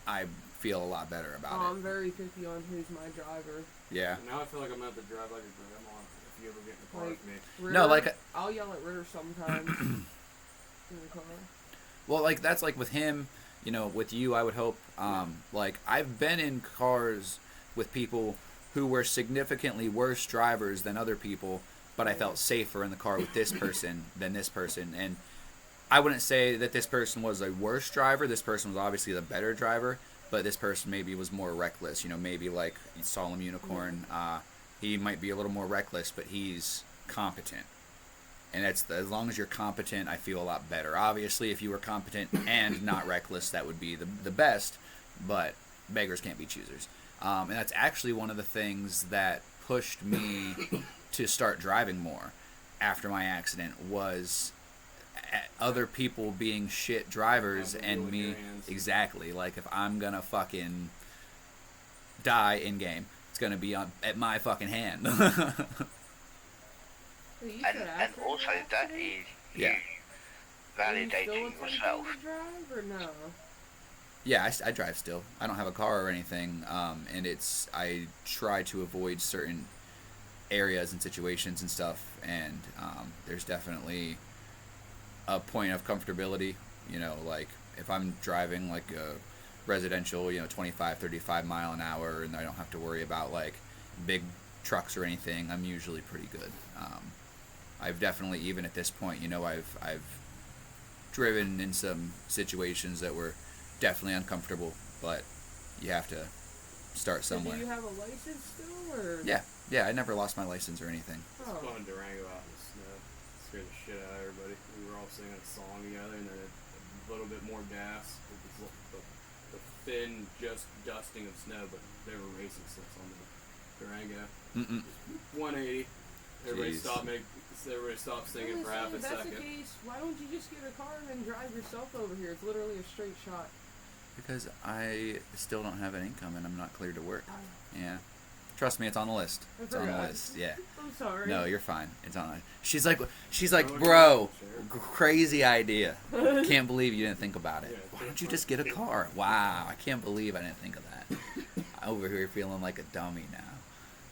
I feel a lot better about it. I'm very picky on who's my driver. Yeah. Now I feel like I'm gonna have to drive like a grandma if you ever get in the car Like, with me. Ritter, No, like I'll yell at Ritter sometimes in the car. well, like that's like with him, you know, with you, I would hope. Like I've been in cars with people who were significantly worse drivers than other people, but I felt safer in the car with this person than this person. And I wouldn't say that this person was a worse driver. This person was obviously the better driver, but this person maybe was more reckless. You know, maybe like Solemn Unicorn. He might be a little more reckless, but he's competent. And that's as long as you're competent, I feel a lot better. Obviously, if you were competent and not reckless, that would be the best. But beggars can't be choosers. And that's actually one of the things that pushed me to start driving more after my accident was other people being shit drivers and me. Exactly. Like, if I'm gonna fucking die in game, it's gonna be at my fucking hand. Wait, And also that is Yeah. you validating yourself. To drive or no? Yeah, I drive still. I don't have a car or anything, and I try to avoid certain areas and situations and stuff, and there's definitely a point of comfortability, you know, like if I'm driving like a residential, you know, 25, 35 mile an hour, and I don't have to worry about like big trucks or anything, I'm usually pretty good. I've definitely, even at this point, you know, I've driven in some situations that were definitely uncomfortable, but you have to start somewhere. Do you have a license still, or? Yeah, I never lost my license or anything. It's fun Durango out in the snow. Scared the shit out of everybody. We were all singing a song together, and then a little bit more gas. It was the thin, just dusting of snow, but they were racing since on the Durango. 180. Everybody stopped singing for half a if that's second. the case, why don't you just get a car and then drive yourself over here? It's literally a straight shot. Because I still don't have an income and I'm not cleared to work. Yeah. Trust me, it's on the list. It's on the list. Yeah. I'm sorry. No, you're fine. It's on. She's like, bro, crazy idea. Can't believe you didn't think about it. Why don't you just get a car? Wow, I can't believe I didn't think of that. I'm over here feeling like a dummy now.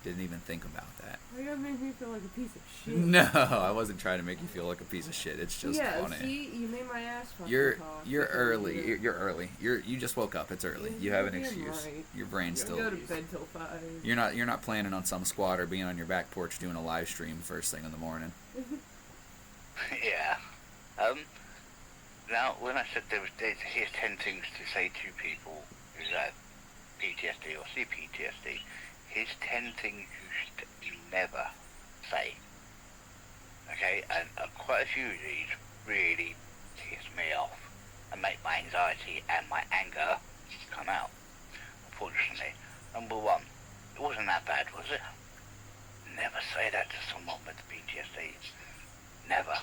Didn't even think about that. Why you gotta make me feel like a piece of shit? No, I wasn't trying to make you feel like a piece of shit. It's just funny. See, you made my ass fucking You're talk. early. You're early. You just woke up. It's early. You have an You're excuse. right. Your brain's still. Go to bed till 5. You're not planning on some squad or being on your back porch doing a live stream first thing in the morning. Yeah. Now, when I said here's 10 things to say to people who have PTSD or CPTSD, here's 10 things you should never say. Okay, and quite a few of these really piss me off and make my anxiety and my anger come out, unfortunately. Number one, it wasn't that bad, was it? Never say that to someone with PTSD. Never.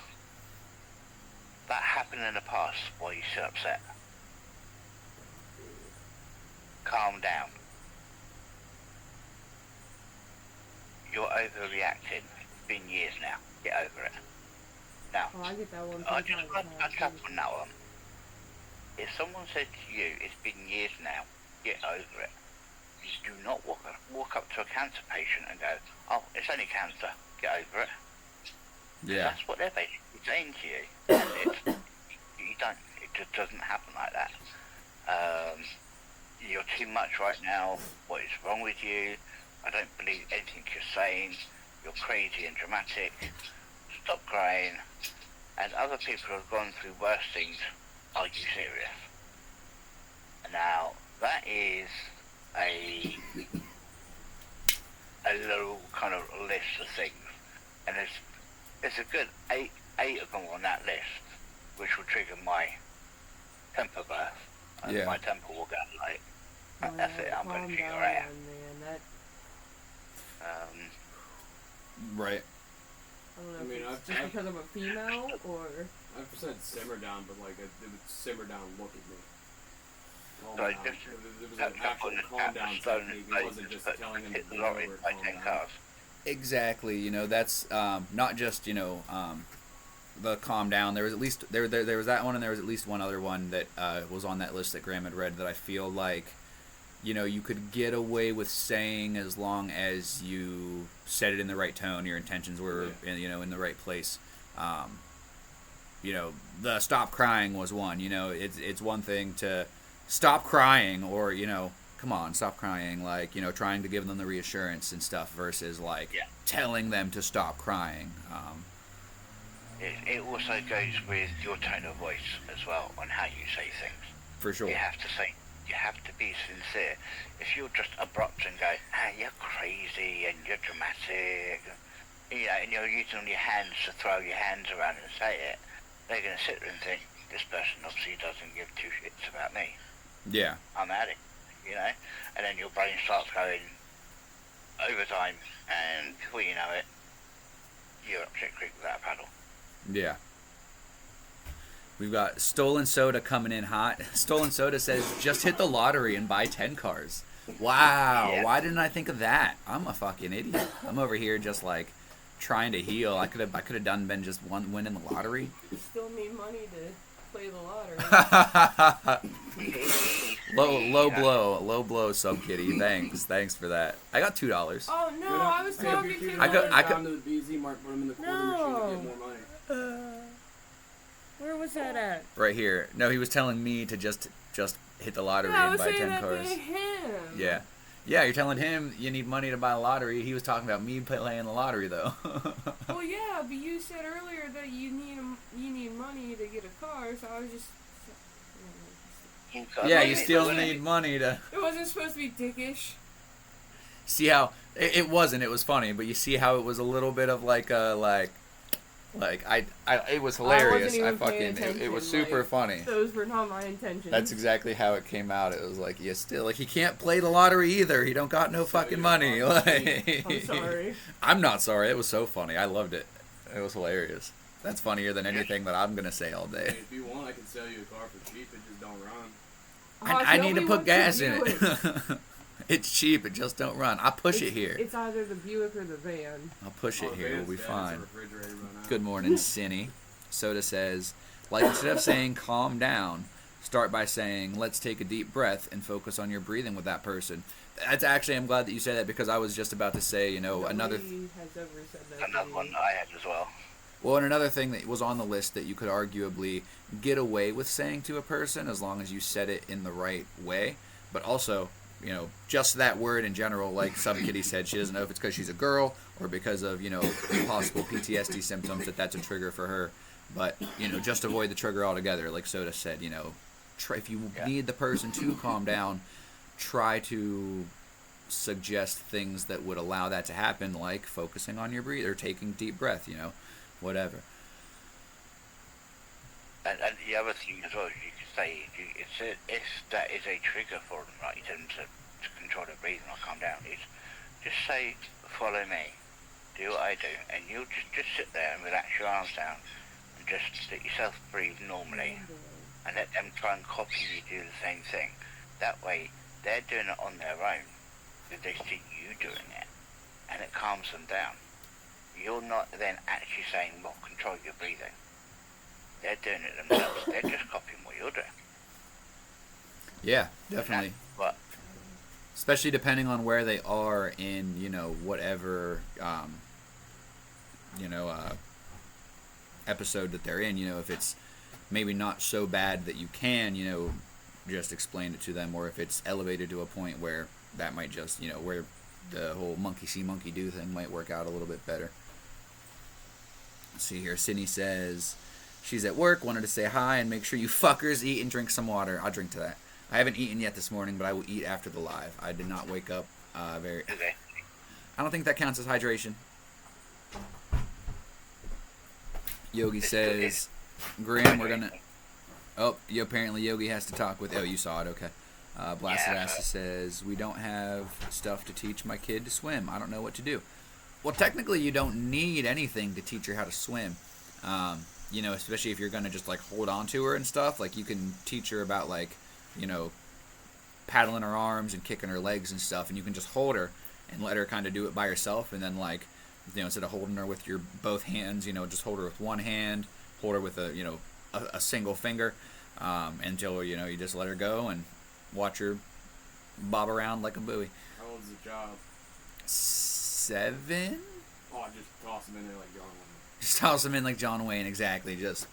That happened in the past. Why are you so upset? Calm down. You're overreacting. It's been years now. Get over it. Now, Oh, I get that one. I just got a tap on that one. If someone said to you, it's been years now, get over it. You do not walk up to a cancer patient and go, oh, it's only cancer, get over it. Yeah. That's what they're basically saying to you. And it just doesn't happen like that. You're too much right now. What is wrong with you? I don't believe anything you're saying. You're crazy and dramatic. Stop crying. And other people who have gone through worse things, are you serious? Now, that is a little kind of list of things. And there's a good eight of them on that list, which will trigger my temper burst. And Yeah. my temper will go like, that's it, I'm going to figure it out. Man, that... Right. I don't know I mean, if it's I've- just because I'm a female or... I've said simmer down, but like it would simmer down, look at me. Calm So down. just It was tap an actual on the calm tap down the stone technique. and It wasn't just telling him to hit the pull lorry over and by calm 10 down. cars. Exactly. You know, that's not just, you know, the calm down. There was at least there was that one, and there was at least one other one that was on that list that Graham had read that I feel like, you know, you could get away with saying as long as you said it in the right tone, your intentions were in the right place. You know, the stop crying was one. You know, it's one thing to stop crying, or, you know, come on, stop crying, like, you know, trying to give them the reassurance and stuff versus like telling them to stop crying. It also goes with your tone of voice as well on how you say things. For sure. You have to be sincere. If you're just abrupt and go, you're crazy and you're dramatic, you know, and you're using your hands to throw your hands around and say it, they're going to sit there and think, this person obviously doesn't give two shits about me. Yeah. I'm at it, you know? And then your brain starts going overtime, and before you know it, you're up shit creek without a paddle. Yeah. We've got Stolen Soda coming in hot. Stolen Soda says, just hit the lottery and buy 10 cars. Wow. Yeah. Why didn't I think of that? I'm a fucking idiot. I'm over here just like trying to heal. I could have been just winning the lottery. You still need money to play the lottery. low blow, sub kitty. Thanks for that. I got $2. Oh no, I was talking to I could- down to the BZ Mart, put them in the quarter machine to get more money. Where was that at? Right here. No, he was telling me to just hit the lottery I and was buy saying 10 that cars. to him. Yeah. Yeah, you're telling him you need money to buy a lottery. He was talking about me playing the lottery, though. Well, yeah, but you said earlier that you need money to get a car, so I was just. Yeah, you still need money to... It wasn't supposed to be dickish. See how... It wasn't. It was funny, but you see how it was a little bit of like a... it was hilarious. I wasn't even paying It was attention, super like, funny. Those were not my intentions. That's exactly how it came out. It was like, yeah, still, like, he can't play the lottery either. He don't got no fucking money. Like, I'm sorry. I'm not sorry. It was so funny. I loved it. It was hilarious. That's funnier than anything that I'm gonna say all Hey, day. if you want, I can sell you a car for cheap. It just don't run. I need to nobody put wants gas the in Buick. it. It's cheap. It just don't run. I'll push it here. It's either the Buick or the van. I'll push it Oh, here. We'll Van's be dead, fine. it's a refrigerator run out. Good morning, Cinny. Soda says, like, instead of saying calm down, start by saying, let's take a deep breath and focus on your breathing with that person. That's actually, I'm glad that you said that, because I was just about to say, you know, another... Nobody has ever said that. to Another me. one I had as well. Well, and another thing that was on the list that you could arguably get away with saying to a person as long as you said it in the right way, but also, you know, just that word in general, like Sub Kitty said, she doesn't know if it's because she's a girl or because of, you know, possible PTSD symptoms that's a trigger for her. But, you know, just avoid the trigger altogether. Like Soda said, you know, if you need the person to calm down, try to suggest things that would allow that to happen, like focusing on your breath or taking deep breath, you know, whatever. And the other thing as well, you could say, if that is a trigger for them, right, them to control their breathing or calm down, is just say, follow me, do what I do, and you'll just sit there and relax your arms down, and just let yourself breathe normally, and let them try and copy you do the same thing. That way, they're doing it on their own, because they see you doing it, and it calms them down. You're not then actually saying, well, control your breathing. They're doing it themselves. They're just copying what you're doing. Yeah, definitely. But Especially depending on where they are in, you know, whatever, episode that they're in. You know, if it's maybe not so bad that you can, you know, just explain it to them, or if it's elevated to a point where that might just, you know, where the whole monkey see, monkey do thing might work out a little bit better. Let's see here. Sydney says she's at work, wanted to say hi, and make sure you fuckers eat and drink some water. I'll drink to that. I haven't eaten yet this morning, but I will eat after the live. I did not wake up okay. I don't think that counts as hydration. Yogi says, Graham, we're gonna... Oh, apparently Yogi has to talk with... Oh, you saw it, okay. Blasted Yeah. Ass says, we don't have stuff to teach my kid to swim. I don't know what to do. Well, technically, you don't need anything to teach her how to swim. Especially if you're gonna just like hold on to her and stuff. Like you can teach her about like, you know, paddling her arms and kicking her legs and stuff, and you can just hold her and let her kind of do it by herself, and then like, instead of holding her with your both hands, just hold her with one hand, hold her with a single finger, until you just let her go and watch her bob around like a buoy. How old's the child? 7. Oh, just toss him in there like John Wayne. Just toss them in like John Wayne, exactly. Just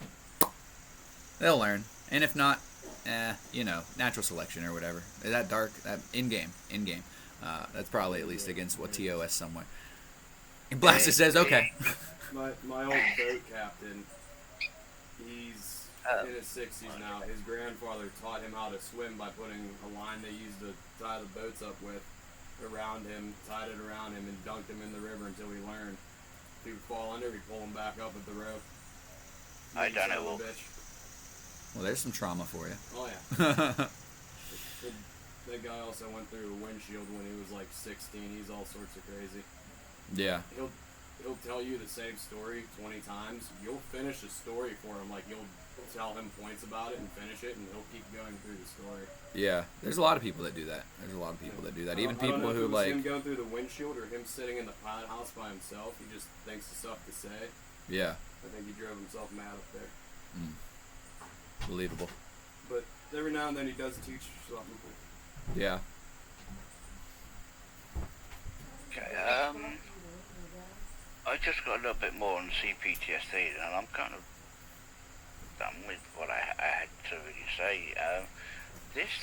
they'll learn, and if not, natural selection or whatever. Is that dark? That in game. That's probably at least against what TOS somewhere. And Blaster says, okay. My old boat captain, he's in his 60s now. His grandfather taught him how to swim by putting a line they used to tie the boats up with around him, tied it around him, and dunked him in the river until he learned. If he would fall under, he'd pull him back up with the rope. I don't know. Well, there's some trauma for you. Oh, yeah. That guy also went through a windshield when he was like 16. He's all sorts of crazy. Yeah. He'll tell you the same story 20 times. You'll finish the story for him. Like, you'll tell him points about it and finish it, and he'll keep going through the story. Yeah. There's a lot of people that do that. Even people I don't know who if it was like him going through the windshield or him sitting in the pilot house by himself. He just thinks of stuff to say. Yeah. I think he drove himself mad up there. Believable. But every now and then he does teach something. Yeah. Okay, I just got a little bit more on CPTSD, and I'm kind of done with what I had to really say. This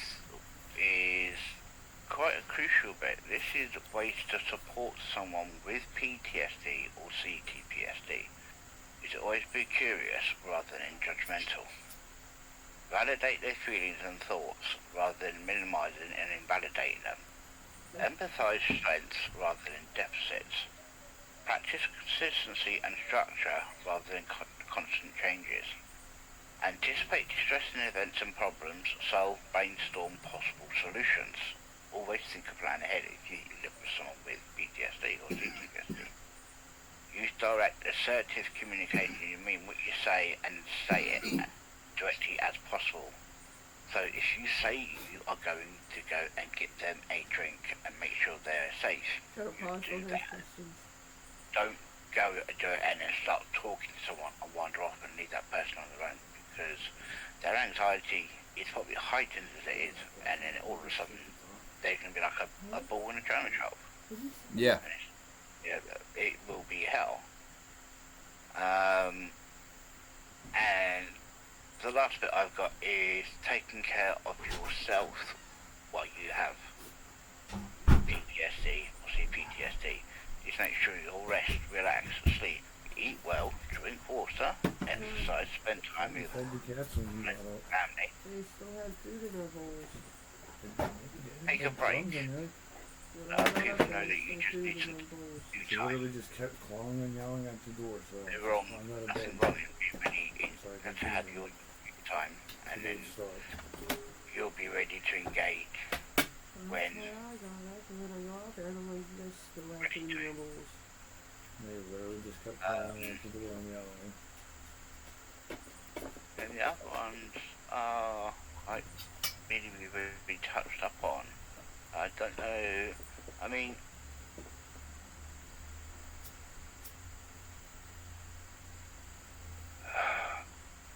is quite a crucial bit. This is ways to support someone with PTSD or CPTSD. You should always be curious rather than judgmental. Validate their feelings and thoughts rather than minimizing and invalidating them. Empathize strengths rather than deficits. Practice consistency and structure rather than constant changes. Anticipate distressing events and problems, solve, brainstorm possible solutions. Always think a plan ahead if you live with someone with PTSD or CPTSD. Use direct, assertive communication. You mean what you say and say it directly as possible. So if you say you are going to go and get them a drink and make sure they're safe, you do that. Don't go and do it and then start talking to someone and wander off and leave that person on their own, because their anxiety is probably heightened as it is, and then all of a sudden they're going to be like a ball in a china shop. Yeah. It will be hell. And the last bit I've got is taking care of yourself while you have PTSD or CPTSD. Just make sure you'll rest, relax, sleep, eat well, drink water, exercise, spend time with family. They still had food in their bowls. Take a break. People know that you just need some She time. literally just kept clawing and yelling at the door, so They're wrong. I'm not a Nothing bad wrong with you when you eat and to have your time, and then start. you'll be ready to engage when They literally just kept clawing at the door and yelling. and the other ones are quite really touched up on. I don't know. I mean,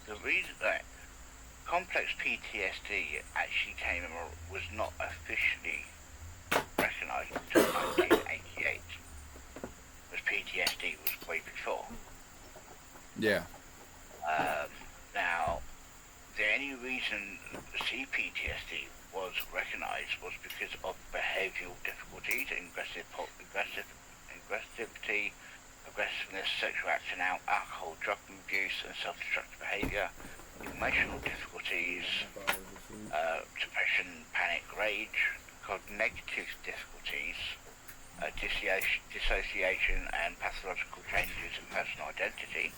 the reason that complex PTSD actually was not officially recognised until 1988. Because PTSD was way before. Yeah. Now, the only reason CPTSD was recognised was because of behavioural difficulties, aggressivity, aggressiveness, sexual acting out, alcohol, drug abuse, and self-destructive behaviour, emotional difficulties, depression, panic, rage, cognitive difficulties, dissociation, and pathological changes in personal identity.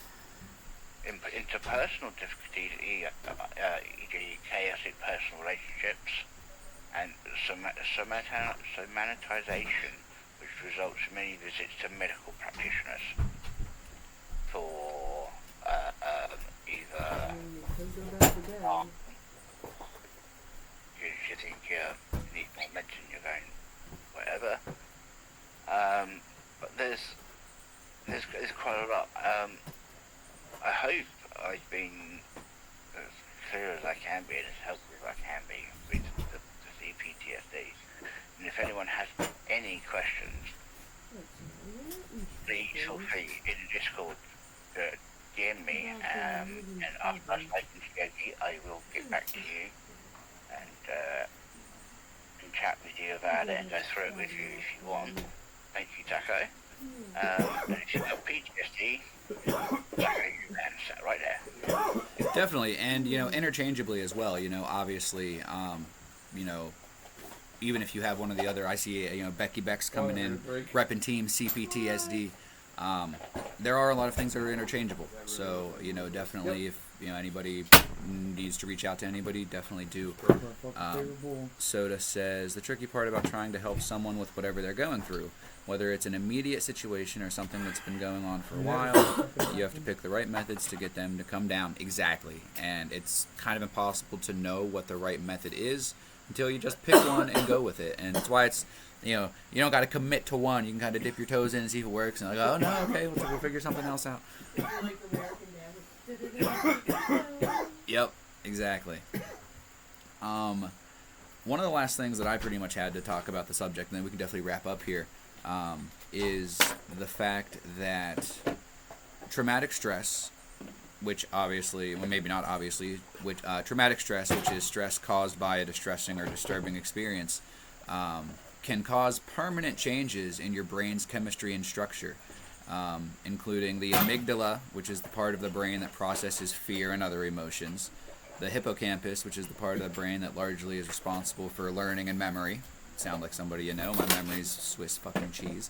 Interpersonal difficulties, e.g. chaotic personal relationships, and somatization, which results in many visits to medical practitioners for either You could go back to bed. you think you need more medicine, you're going whatever. But there's quite a lot. I hope I've been as clear as I can be and as helpful as I can be with the CPTSD. And if anyone has any questions, please feel free in the Discord to DM me, and after I've spoken to Yogi, I will get back to you and chat with you about it and go through it with you if you want. Thank you, Taco. And if you've got PTSD, Taco, you can sit right there. Definitely, and interchangeably as well. Obviously, even if you have one of the other, I see Becky Beck's coming in, repping team CPTSD. There are a lot of things that are interchangeable. So definitely, if anybody needs to reach out to anybody, definitely do. Soda says the tricky part about trying to help someone with whatever they're going through, whether it's an immediate situation or something that's been going on for a while, you have to pick the right methods to get them to come down. Exactly. And it's kind of impossible to know what the right method is until you just pick one and go with it. And that's why it's, you don't got to commit to one. You can kind of dip your toes in and see if it works. And oh, no, okay, we'll figure something else out. Yep, exactly. One of the last things that I pretty much had to talk about the subject, and then we can definitely wrap up here, is the fact that traumatic stress, which obviously, well, maybe not obviously, traumatic stress, which is stress caused by a distressing or disturbing experience, can cause permanent changes in your brain's chemistry and structure, including the amygdala, which is the part of the brain that processes fear and other emotions, the hippocampus, which is the part of the brain that largely is responsible for learning and memory. Sound like somebody you know. My memory's Swiss fucking cheese.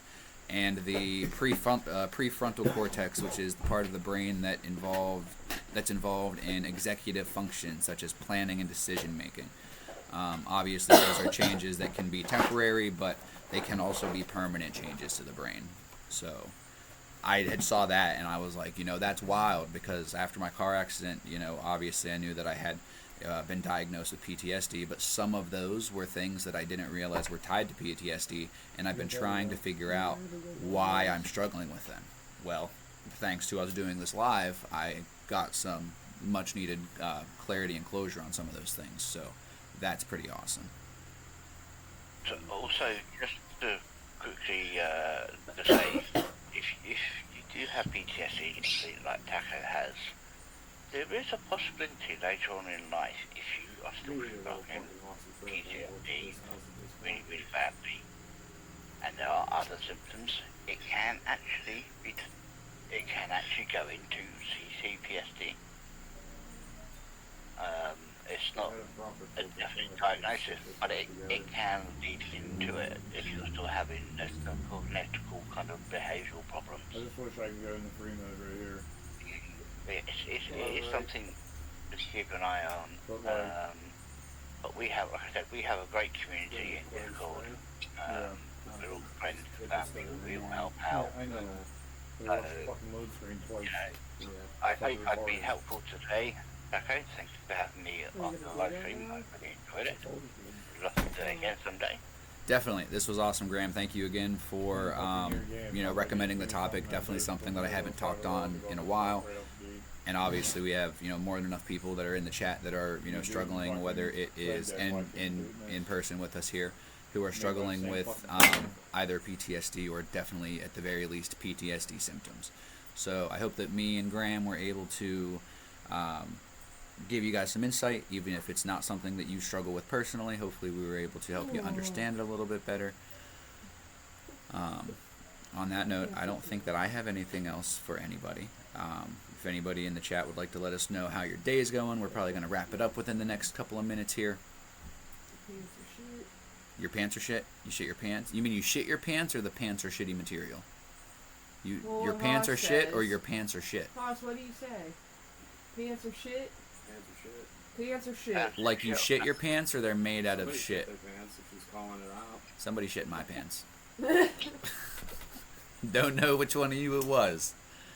And the prefrontal cortex, which is the part of the brain that's involved in executive functions such as planning and decision making. Obviously, those are changes that can be temporary, but they can also be permanent changes to the brain. So I had saw that and I was like, that's wild, because after my car accident, obviously I knew that I had been diagnosed with PTSD, but some of those were things that I didn't realize were tied to PTSD, and I've been trying to figure out why I'm struggling with them. Well, thanks to us doing this live, I got some much needed clarity and closure on some of those things, so that's pretty awesome. So also, just to quickly to say, if you do have PTSD, like Taco has, there is a possibility later on in life, if you are still struggling with PTSD really, really badly, and there are other symptoms, it can actually go into CPTSD. It's not a definite diagnosis, but it can lead into it if you're still having cognitive kind of behavioural problems. I just wish I could go in the free mode right here. It is something to keep an eye on. But we have, like I said, we have a great community in Discord. We're all friends, family, we all help out. Yeah, I know. We watched the fucking load screen twice. I hope I've been helpful today. Okay, thanks for having me on the live stream. I really enjoyed it. I'd love to do it again someday. Definitely. This was awesome, Graham. Thank you again for, recommending the topic. Definitely something that I haven't talked on in a while. And obviously we have, more than enough people that are in the chat that are, struggling, whether it is in person with us here, who are struggling with either PTSD or definitely, at the very least, PTSD symptoms. So I hope that me and Graham were able to give you guys some insight, even if it's not something that you struggle with personally. Hopefully we were able to help you understand it a little bit better. On that note, I don't think that I have anything else for anybody. If anybody in the chat would like to let us know how your day is going, we're probably going to wrap it up within the next couple of minutes here. Your pants are shit? You shit your pants? You mean you shit your pants, or the pants are shitty material? Your pants are shit, or your pants are shit? Hoss, what do you say? Pants are shit? Pants are shit. Like you shit your pants, or they're made out of shit? Somebody shit their pants if she's calling it out. Somebody shit my pants. Don't know which one of you it was.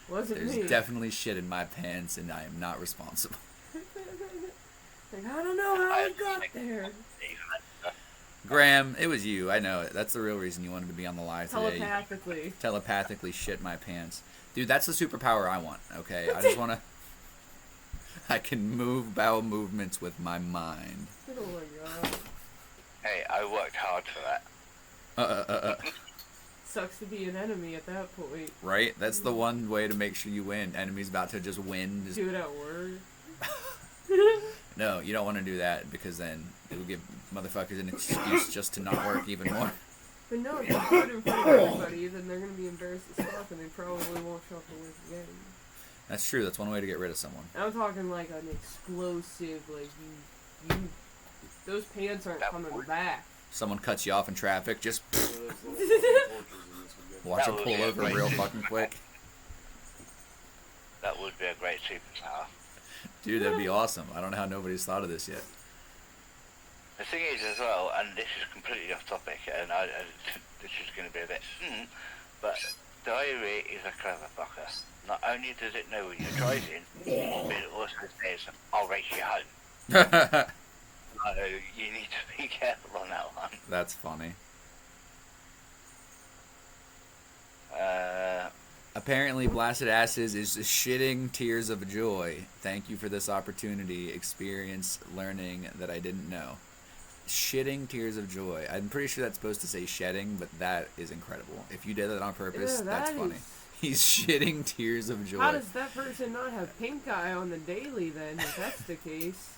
Wasn't There's me. definitely shit in my pants, and I am not responsible. Like, I don't know how it got there. Graham, it was you. I know it. That's the real reason you wanted to be on the live today. Telepathically. Telepathically shit my pants. Dude, that's the superpower I want, okay? I just want to... I can move bowel movements with my mind. Oh my god. Hey, I worked hard for that. Sucks to be an enemy at that point. Right? That's the one way to make sure you win. Enemy's about to just win. Just... Do it at work. No, you don't want to do that because then it'll give motherfuckers an excuse just to not work even more. But no, if you do it in front of everybody, then they're gonna be embarrassed as fuck and they probably won't show up to work again. That's true. That's one way to get rid of someone. I'm talking like an explosive, like you those pants aren't coming back. Someone cuts you off in traffic, just One of those little fucking torches in this would go. watch That it would pull be a over great real super- fucking quick. That would be a great superpower. Dude, that'd be awesome. I don't know how nobody's thought of this yet. The thing is as well, and this is completely off topic, and this is going to be a bit, but diarrhea is a clever fucker. Not only does it know when you're driving, but it also says, I'll race you home. So you need to be careful on that one. That's funny. Apparently, Blasted Asses is shitting tears of joy. Thank you for this opportunity. Experience learning that I didn't know. Shitting tears of joy. I'm pretty sure that's supposed to say shedding, but that is incredible. If you did that on purpose, Yeah, that's that funny. is- He's shitting tears of joy. How does that person not have pink eye on the daily then, if that's the case?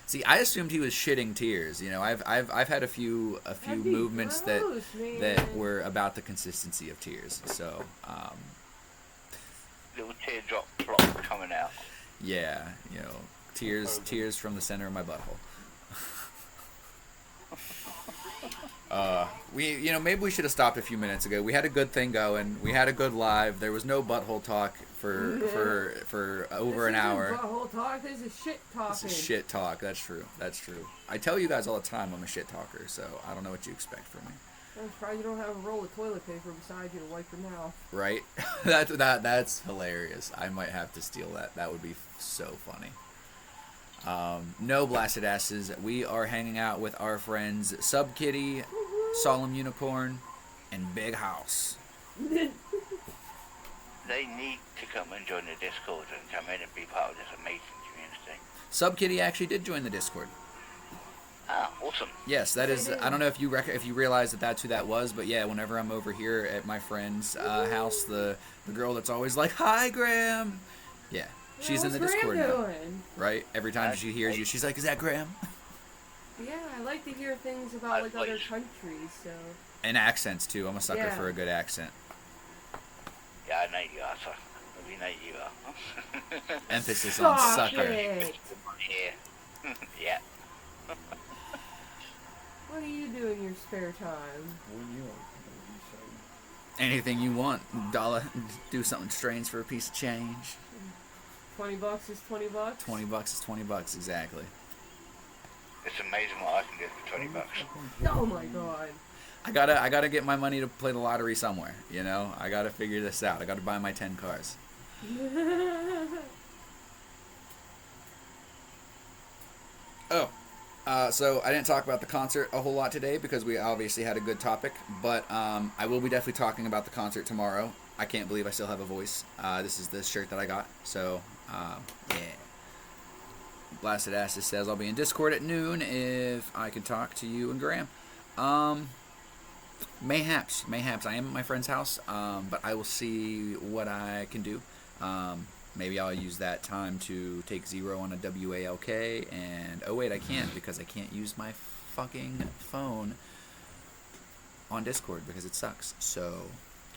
See, I assumed he was shitting tears. You know, I've had a few That'd be movements gross, man. that were about the consistency of tears. So, Little teardrop plop coming out. yeah, you know, tears from the center of my butthole. Maybe we should have stopped a few minutes ago. We had a good thing going. We had a good live. There was no butthole talk for over an hour. This isn't butthole talk. This is shit talking. This is shit talk. That's true. That's true. I tell you guys all the time I'm a shit talker, so I don't know what you expect from me. I'm surprised you don't have a roll of toilet paper beside you to wipe your mouth. Right? That's hilarious. I might have to steal that. That would be so funny. No, Blasted Asses. We are hanging out with our friends Sub Kitty, Solemn Unicorn, and Big House. They need to come and join the Discord and come in and be part of this amazing community. Sub Kitty actually did join the Discord. Ah, awesome. Yes, that is. I don't know if you realize that that's who that was, but yeah, whenever I'm over here at my friend's house, the girl that's always like, "Hi, Graham." Yeah, she's in the What's Discord Graham now. doing? Right? Every time she hears you, she's like, "Is that Graham?" Yeah, I like to hear things about like other countries. So And accents too. I'm a sucker Yeah. for a good accent. Yeah, I know you are, sir. We know you are. Emphasis on Stop sucker. it. Yeah. Yeah. What do you do in your spare time? When you are, you say. Anything you want, dollar. Do something strange for a piece of change. $20 is $20. $20 is $20 exactly. It's amazing what I can do for $20. Oh my god. I gotta get my money to play the lottery somewhere. You know, I gotta figure this out. I gotta buy my 10 cars. Oh, so I didn't talk about the concert a whole lot today because we obviously had a good topic, but I will be definitely talking about the concert tomorrow. I can't believe I still have a voice. This is the shirt that I got, so yeah. Blasted Asses says I'll be in Discord at noon if I can talk to you and Graham. Mayhaps I am at my friend's house, but I will see what I can do. Maybe I'll use that time to take Zero on a WALK, and oh wait, I can't because I can't use my fucking phone on Discord because it sucks. So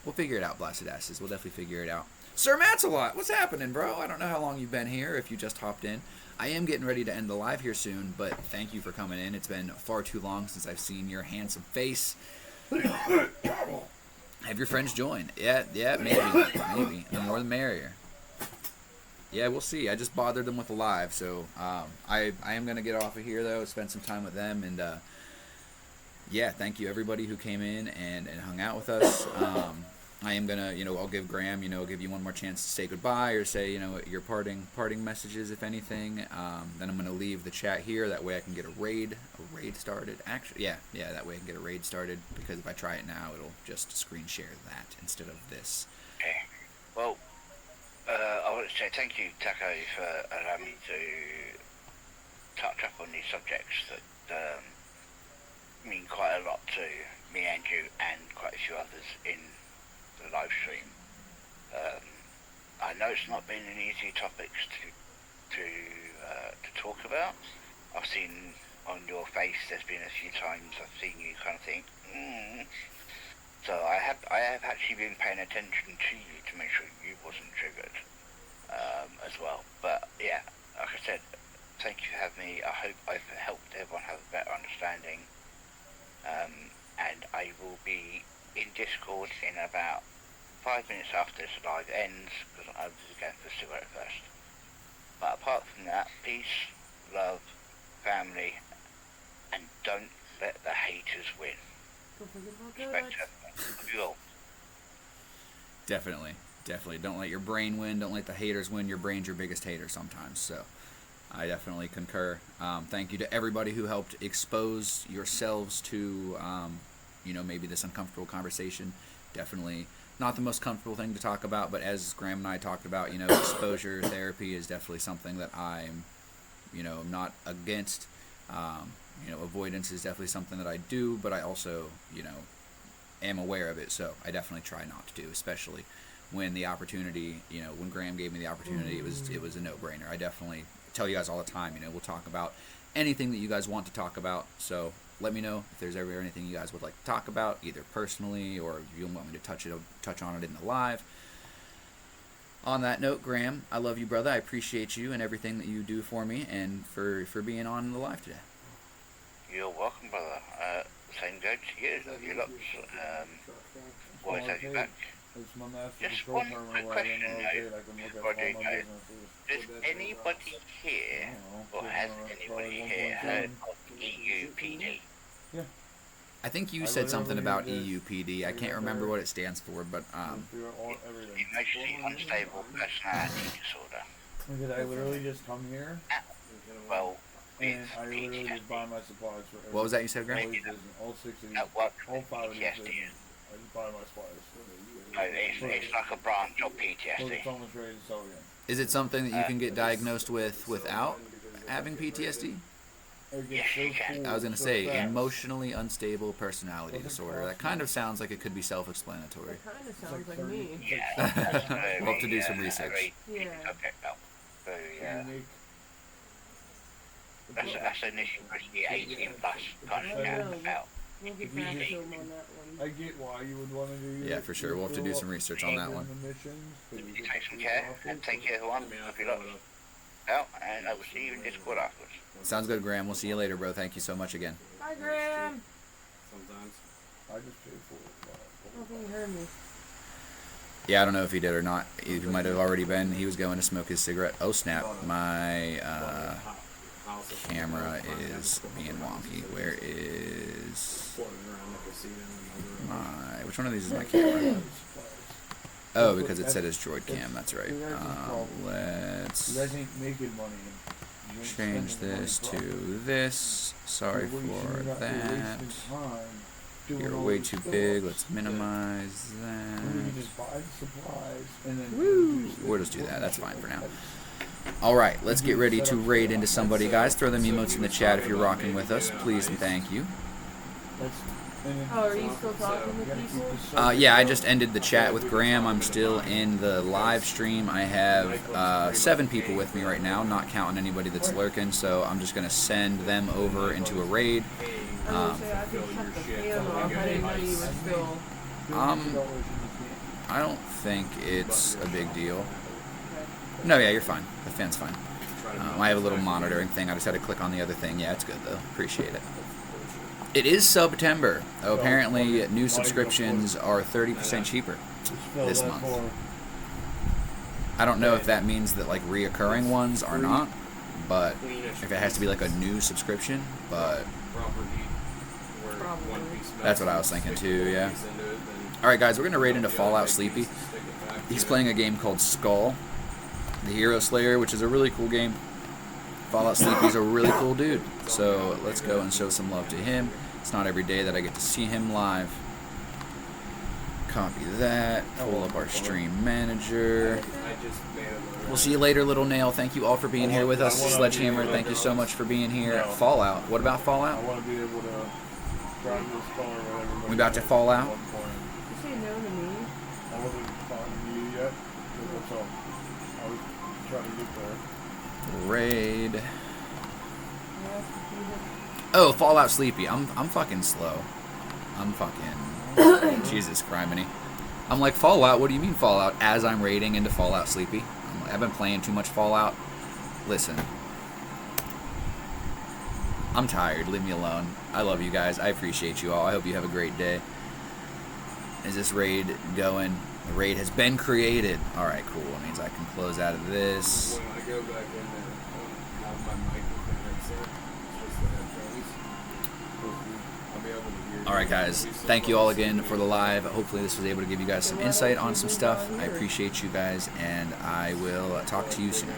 we'll figure it out, Blasted Asses. We'll definitely figure it out. Sir Matsalot, what's happening, bro? I don't know how long you've been here, if you just hopped in. I am getting ready to end the live here soon, but thank you for coming in. It's been far too long since I've seen your handsome face. Have your friends join. Yeah, maybe. The more the merrier. Yeah, we'll see. I just bothered them with the live, so I am going to get off of here, though, spend some time with them, and yeah, thank you everybody who came in and hung out with us. I am gonna, I'll give Graham, give you one more chance to say goodbye or say, your parting messages, if anything. Then I'm gonna leave the chat here. That way I can get a raid started. Actually, yeah, that way I can get a raid started, because if I try it now, it'll just screen share that instead of this. Okay. Well, I want to say thank you, Taco, for allowing me to touch up on these subjects that mean quite a lot to me and you and quite a few others in the live stream. I know it's not been an easy topics to talk about. I've seen on your face, there's been a few times I've seen you kind of think, So I have actually been paying attention to you to make sure you wasn't triggered as well. But yeah, like I said, thank you for having me. I hope I've helped everyone have a better understanding. And I will be in Discord in about 5 minutes after this live ends, because I'm just going for a cigarette first. But apart from that, peace, love, family, and don't let the haters win. Don't forget about Respect that. everyone. Love you all. Definitely. Don't let your brain win. Don't let the haters win. Your brain's your biggest hater sometimes. So I definitely concur. Thank you to everybody who helped expose yourselves to, maybe this uncomfortable conversation. Definitely not the most comfortable thing to talk about, but as Graham and I talked about, exposure therapy is definitely something that I'm, not against. Avoidance is definitely something that I do, but I also, am aware of it, so I definitely try not to do, especially when the opportunity, when Graham gave me the opportunity, it was a no-brainer. I definitely tell you guys all the time, we'll talk about anything that you guys want to talk about, so let me know if there's ever anything you guys would like to talk about, either personally or if you want me to touch on it in the live. On that note, Graham, I love you, brother. I appreciate you and everything that you do for me and for being on the live today. You're welcome, brother. Same goes to you. Love you lots. Always have you back. It's my master Just control one permit quick where I question, can locate, I can look at all my businesses. Does anybody here, or has anybody here heard of EUPD? Yeah. I think you I said something about literally just EUPD. I can't remember what it stands for, but Through everything. Emotionally unstable personality disorder. Because I literally just come here Well, and with I literally just buy PTSD. my supplies for everything. what was that you said, All Graham? these business, all 6 of these, At work, all 5 of these PTSD. businesses. I just buy my supplies. It's like a branch of Well, PTSD. it's almost ready to sell again. Is it something that you can get diagnosed with without having PTSD? It gets Yes, so you can. cool I was going to so say, fast. emotionally unstable personality Doesn't disorder. That cost kind much. of sounds like it could be self-explanatory. That kind of sounds like like 30. me. Yeah. We'll have to do some research. Yeah. Okay, well, so, Unique. that's an issue for the 18 plus kind of Yeah. about. We'll get If you back to just- him on that I one. get why you would want to do Yeah, for sure. We'll have to do some research on that one. You take some care and take care of one. Love you lots. Well, and I will see you in Discord afterwards. Sounds good, Graham. We'll see you later, bro. Thank you so much again. Hi, Graham. Sometimes. I just paid for it. I don't think you heard me. Yeah, I don't know if he did or not. He might have already been. He was going to smoke his cigarette. Oh, snap. My camera is being wonky. Where is my... Which one of these is my camera? Oh, because it said it's Droid Cam. That's right. You Let's guys ain't making money. You ain't change spending money this properly. to this. Sorry You're wasting- for you're that. wasting time doing You're all way this too stuff. big. Let's minimize When we that. can just buy the supplies and then Woo! just- We'll just do that. That's fine for now. Alright, let's get ready to raid into somebody, guys. Throw them emotes in the chat if you're rocking with us. Please and thank you. That's- and then- Oh, are you still talking You to gotta keep people? this subject Yeah, I up. just ended the chat with Graham. I'm still in the live stream. I have 7 people with me right now, not counting anybody that's lurking, so I'm just going to send them over into a raid. I was gonna say, I could shut the fan off. I didn't know you were still. I don't think it's a big deal. No, yeah, you're fine. The fan's fine. I have a little monitoring thing. I just had to click on the other thing. Yeah, it's good, though. Appreciate it. It is September. Oh, apparently, new subscriptions are 30% cheaper this month. I don't know if that means that, like, reoccurring ones are not, but if it has to be, like, a new subscription, but One piece That's what I was thinking too, yeah. Alright guys, we're going to raid into Fallout Sleepy. He's playing a game called Skull, the Hero Slayer, which is a really cool game. Fallout Sleepy's a really cool dude. So let's go and show some love to him. It's not every day that I get to see him live. Copy that. Pull up our stream manager. We'll see you later, Little Nail. Thank you all for being here with us. Sledgehammer, thank you so much for being here. Fallout. What about Fallout? I want to be able to drive this car or whatever. We about to fall out? You say no to me? I wasn't talking to you yet. That's all. I was trying to get there. Raid. I asked if you had- Oh, Fallout Sleepy. I'm fucking slow. I'm fucking Jesus criminy. I'm like, Fallout, what do you mean Fallout? As I'm raiding into Fallout Sleepy. I've been playing too much Fallout. Listen. I'm tired. Leave me alone. I love you guys. I appreciate you all. I hope you have a great day. Is this raid going? The raid has been created. Alright, cool. It means I can close out of this. When I go back in there, I have my mic with the headset. It's just the headphones. I'll be able to hear. Alright guys, thank you all again for the live. Hopefully this was able to give you guys some insight on some stuff. I appreciate you guys, and I will talk to you soon.